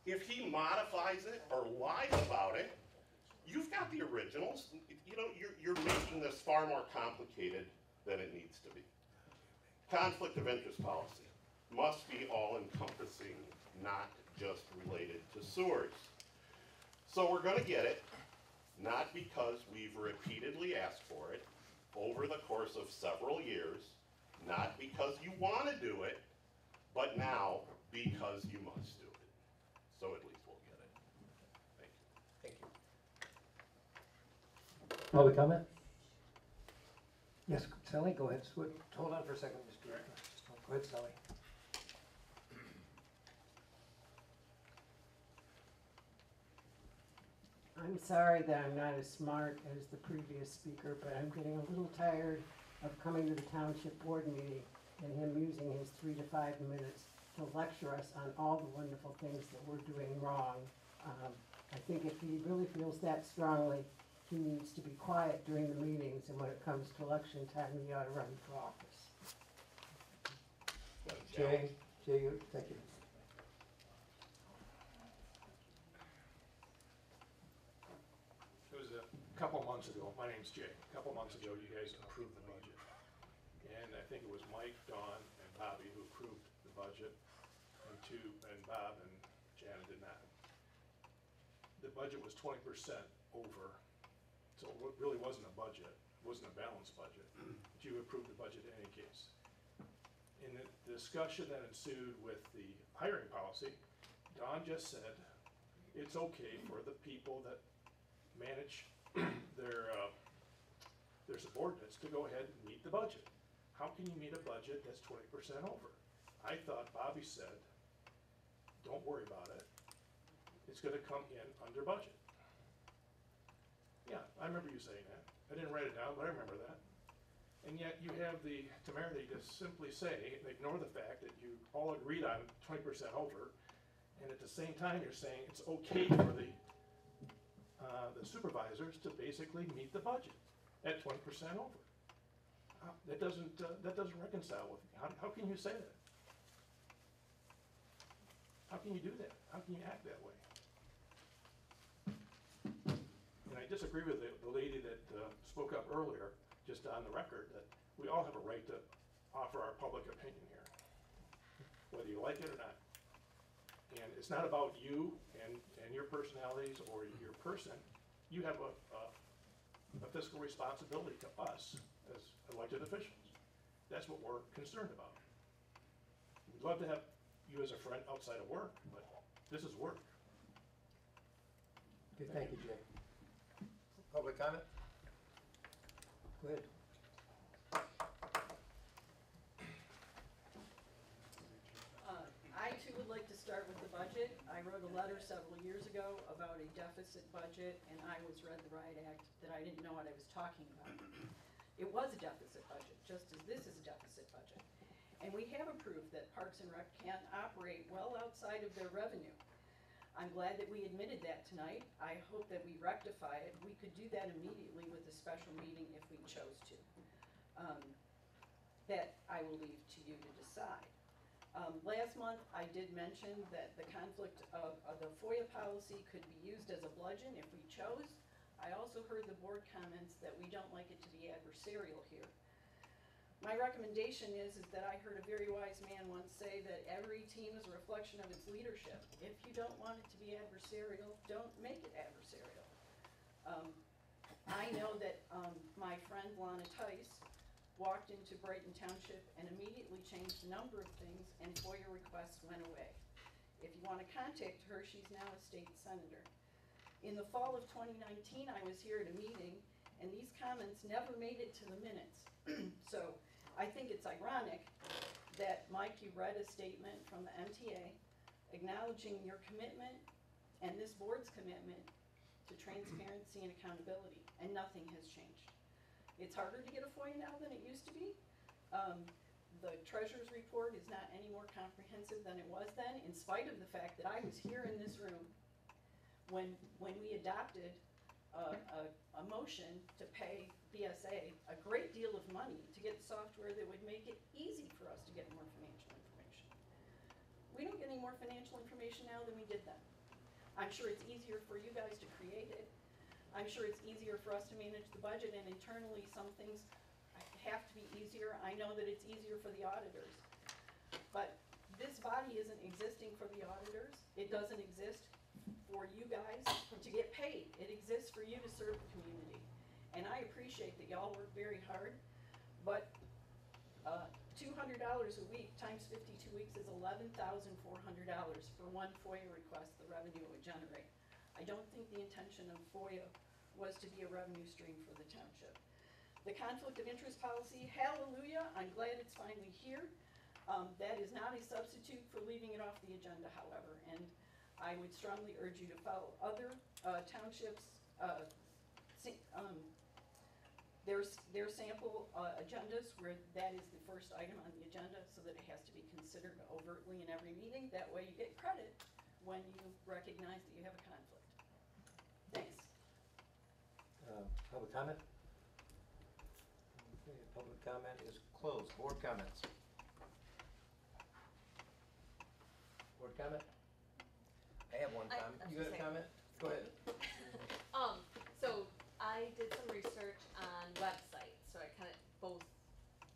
If he modifies it or lies about it, you've got the originals. You know, you're making this far more complicated than it needs to be. Conflict of interest policy must be all-encompassing, not just related to sewers. So we're going to get it, not because we've repeatedly asked for it over the course of several years, not because you want to do it, but now because you must do it. So at least we'll get it. Thank you. Thank you. Public comment? Yes, Sally, go ahead. Hold on for a second, Mr. Director. Go ahead, Sally. I'm sorry that I'm not as smart as the previous speaker, but I'm getting a little tired of coming to the township board meeting and him using his 3 to 5 minutes to lecture us on all the wonderful things that we're doing wrong. I think if he really feels that strongly, he needs to be quiet during the meetings, and when it comes to election time, he ought to run for office. Jay, thank you. It was a couple months ago, my name's Jay, a couple months ago you guys approved the budget. And I think it was Mike, Dawn, and Bobby who approved the budget, and Bob and Janet did not. The budget was 20% over, so it really wasn't a budget, it wasn't a balanced budget, but you approved the budget in any case. In the discussion that ensued with the hiring policy, Don just said it's okay for the people that manage their subordinates to go ahead and meet the budget. How can you meet a budget that's 20% over? I thought Bobby said, don't worry about it. It's gonna come in under budget. Yeah, I remember you saying that. I didn't write it down, but I remember that. And yet you have the temerity to simply say, and ignore the fact that you all agreed on 20% over, and at the same time you're saying it's okay for the supervisors to basically meet the budget at 20% over. That doesn't reconcile with me. How can you say that? How can you do that? How can you act that way? And I disagree with the lady that spoke up earlier, just on the record, that we all have a right to offer our public opinion here, whether you like it or not. And it's not about you and your personalities or your person. You have a fiscal responsibility to us as elected officials. That's what we're concerned about. We'd love to have you as a friend outside of work, but this is work. Okay, thank you, Jay. Public comment? Go ahead. I too would like to start with the budget. I wrote a letter several years ago about a deficit budget, and I was read the riot act that I didn't know what I was talking about. It was a deficit budget, just as this is a deficit budget. And we have approved that Parks and Rec can operate well outside of their revenue. I'm glad that we admitted that tonight. I hope that we rectify it. We could do that immediately with a special meeting if we chose to. That I will leave to you to decide. Last month, I did mention that the conflict of the FOIA policy could be used as a bludgeon if we chose. I also heard the board comments that we don't like it to be adversarial here. My recommendation is that I heard a very wise man once say that every team is a reflection of its leadership. If you don't want it to be adversarial, don't make it adversarial. I know that my friend Lana Tice walked into Brighton Township and immediately changed a number of things, and FOIA requests went away. If you want to contact her, she's now a state senator. In the fall of 2019, I was here at a meeting, and these comments never made it to the minutes. So I think it's ironic that, Mike, you read a statement from the MTA acknowledging your commitment and this board's commitment to transparency and accountability, and nothing has changed. It's harder to get a FOIA now than it used to be. The treasurer's report is not any more comprehensive than it was then, in spite of the fact that I was here in this room when we adopted a motion to pay BSA a great deal of money to get software that would make it easy for us to get more financial information. We don't get any more financial information now than we did then. I'm sure it's easier for you guys to create it. I'm sure it's easier for us to manage the budget, and internally some things have to be easier. I know that it's easier for the auditors. But this body isn't existing for the auditors. It doesn't exist for you guys to get paid. It exists for you to serve the community. And I appreciate that y'all work very hard, but $200 a week times 52 weeks is $11,400 for one FOIA request, the revenue it would generate. I don't think the intention of FOIA was to be a revenue stream for the township. The conflict of interest policy, hallelujah, I'm glad it's finally here. That is not a substitute for leaving it off the agenda, however, and I would strongly urge you to follow other townships, their sample agendas where that is the first item on the agenda, so that it has to be considered overtly in every meeting. That way you get credit when you recognize that you have a conflict. Thanks. Public comment? Okay, public comment is closed. Board comments? Board comment? I have one comment. You got a comment? Go ahead. So I did some research on websites, so I kind of both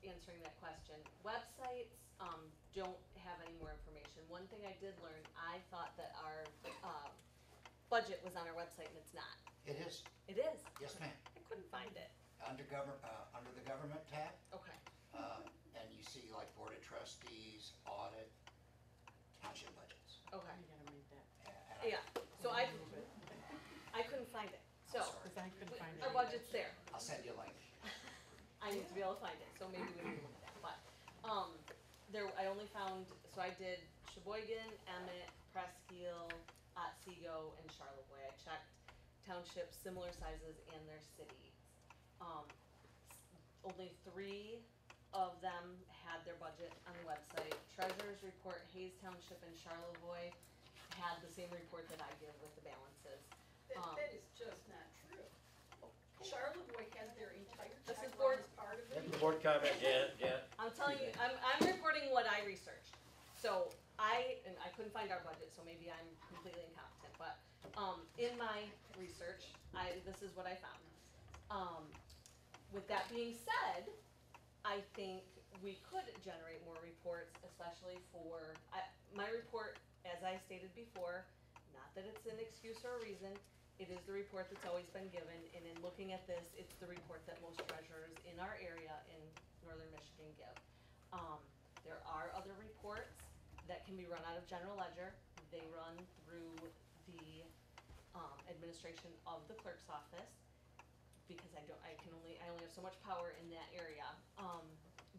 answering that question. Websites don't have any more information. One thing I did learn, I thought that our budget was on our website, and it's not. It is. It is? Yes, ma'am. I couldn't find it. Under the government tab, Okay. and you see like Board of Trustees, audit, township budgets. Okay. You gotta read that. Yeah, so I couldn't find it. So, Because I couldn't find it. our budget's there. I'll send you a link. I need to be able to find it, so maybe we can look at that, but, I only found, so I did Sheboygan, Emmett, Presqu'île, Otsego, and Charlevoix. I checked townships similar sizes and their cities. Only 3 of them had their budget on the website. Treasurer's report, Hayes Township and Charlevoix had the same report that I give with the balances. That is just not true. Charlevoix has their entire This is check board- run as part of it. Board comment, Janet. I'm telling you, I'm reporting what I researched. So and I couldn't find our budget, so maybe I'm completely incompetent, but, in my research, this is what I found. With that being said, I think we could generate more reports, especially for, my report, as I stated before, not that it's an excuse or a reason, it is the report that's always been given, and in looking at this, it's the report that most treasurers in our area in northern Michigan give. There are other reports that can be run out of general ledger. They run through the administration of the clerk's office, because I only have so much power in that area.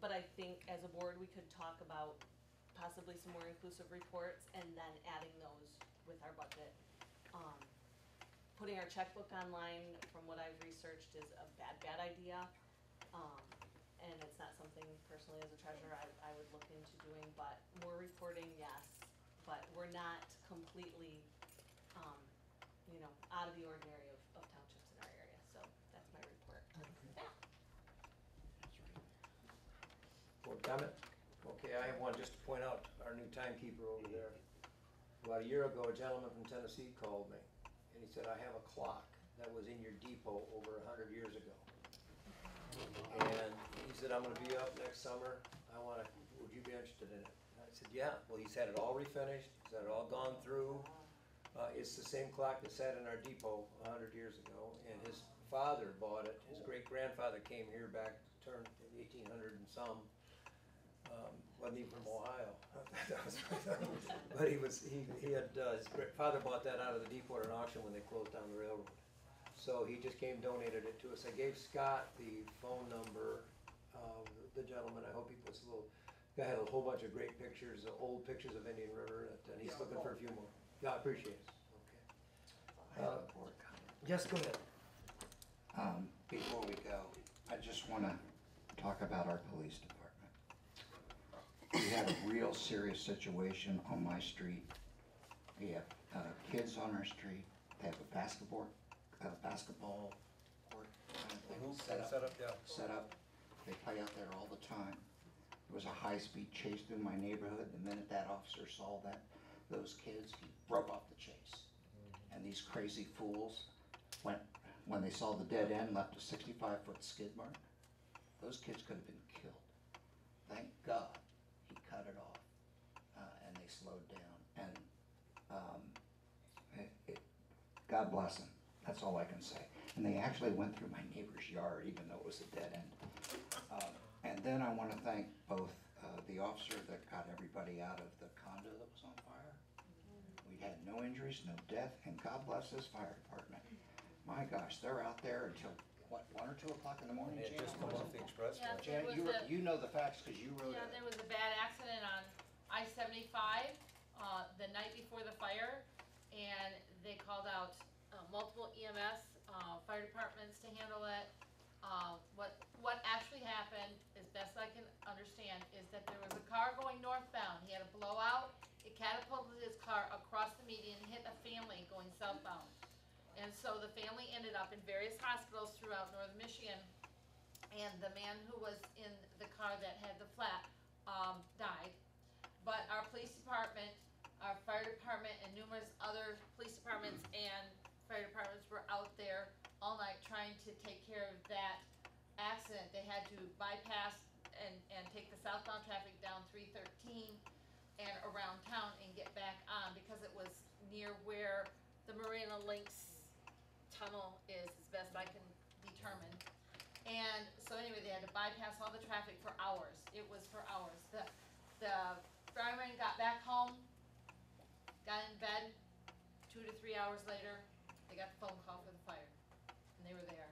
But I think as a board, we could talk about possibly some more inclusive reports and then adding those with our budget. Putting our checkbook online, from what I've researched, is a bad idea. And it's not something personally as a treasurer I would look into doing, but more reporting, yes. But we're not completely, out of the ordinary of townships in our area, so that's my report. Yeah. Board comment? Okay, I have one just to point out, our new timekeeper over there. About a year ago, a gentleman from Tennessee called me, and he said, I have a clock that was in your depot over 100 years ago. And he said, I'm gonna be up next summer, would you be interested in it? And I said, yeah. Well, he's had it all refinished, he's had it all gone through. It's the same clock that sat in our depot 100 years ago, and his father bought it. His great-grandfather came here back, turned 1800 and some. Wasn't even from Ohio. But his father bought that out of the depot at an auction when they closed down the railroad. So he just came, donated it to us. I gave Scott the phone number of the gentleman. I hope he puts a little, guy had a whole bunch of great pictures, old pictures of Indian River, and he's looking for a few more. Yeah, I appreciate it. I have a board comment. Yes, go ahead. Before we go, I just wanna talk about our police department. We have a real serious situation on my street. We have, kids on our street. They have a basketball court kind of thing set up. They play out there all the time. There was a high-speed chase through my neighborhood. The minute that officer saw those kids, he broke off the chase. And these crazy fools when they saw the dead end, left a 65-foot skid mark. Those kids could have been killed. Thank God he cut it off, and they slowed down. And God bless them. That's all I can say. And they actually went through my neighbor's yard, even though it was a dead end. And then I want to thank both the officer that got everybody out of the condo that was on fire. We had no injuries, no death, and God bless this fire department. My gosh, they're out there until, what, 1 or 2 o'clock in the morning? They had just come off the expressway. Yeah, Janet, you know the facts because you wrote it. Yeah, there was a bad accident on I-75 the night before the fire, and they called out multiple EMS, fire departments to handle it. What actually happened, as best I can understand, is that there was a car going northbound. He had a blowout. It catapulted his car across the median, hit a family going southbound. And so the family ended up in various hospitals throughout northern Michigan. And the man who was in the car that had the flat died. But our police department, our fire department, and numerous other police departments and fire departments were out there all night trying to take care of that accident. They had to bypass and take the southbound traffic down 313 and around town and get back on because it was near where the Marina Links tunnel is, as best I can determine. And so anyway, they had to bypass all the traffic for hours. It was for hours. The firemen got back home, got in bed. 2 to 3 hours later, they got the phone call for the fire, and they were there.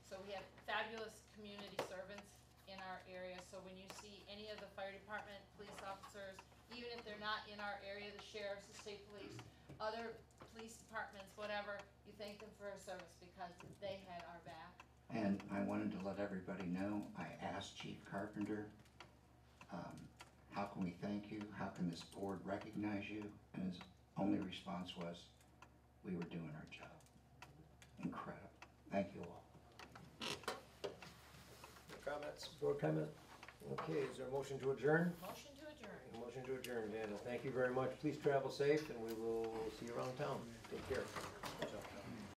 So we have fabulous community servants in our area. So when you see any of the fire department, police officers, even if they're not in our area, the sheriffs, the state police, other police departments, whatever, you thank them for their service because they had our back. And I wanted to let everybody know, I asked Chief Carpenter, how can we thank you? How can this board recognize you? And his only response was, we were doing our job. Incredible. Thank you all. No comments, board comment? Okay, is there a motion to adjourn? Motion to adjourn. Motion to adjourn, Dana. Thank you very much. Please travel safe and we will see you around town. Take care.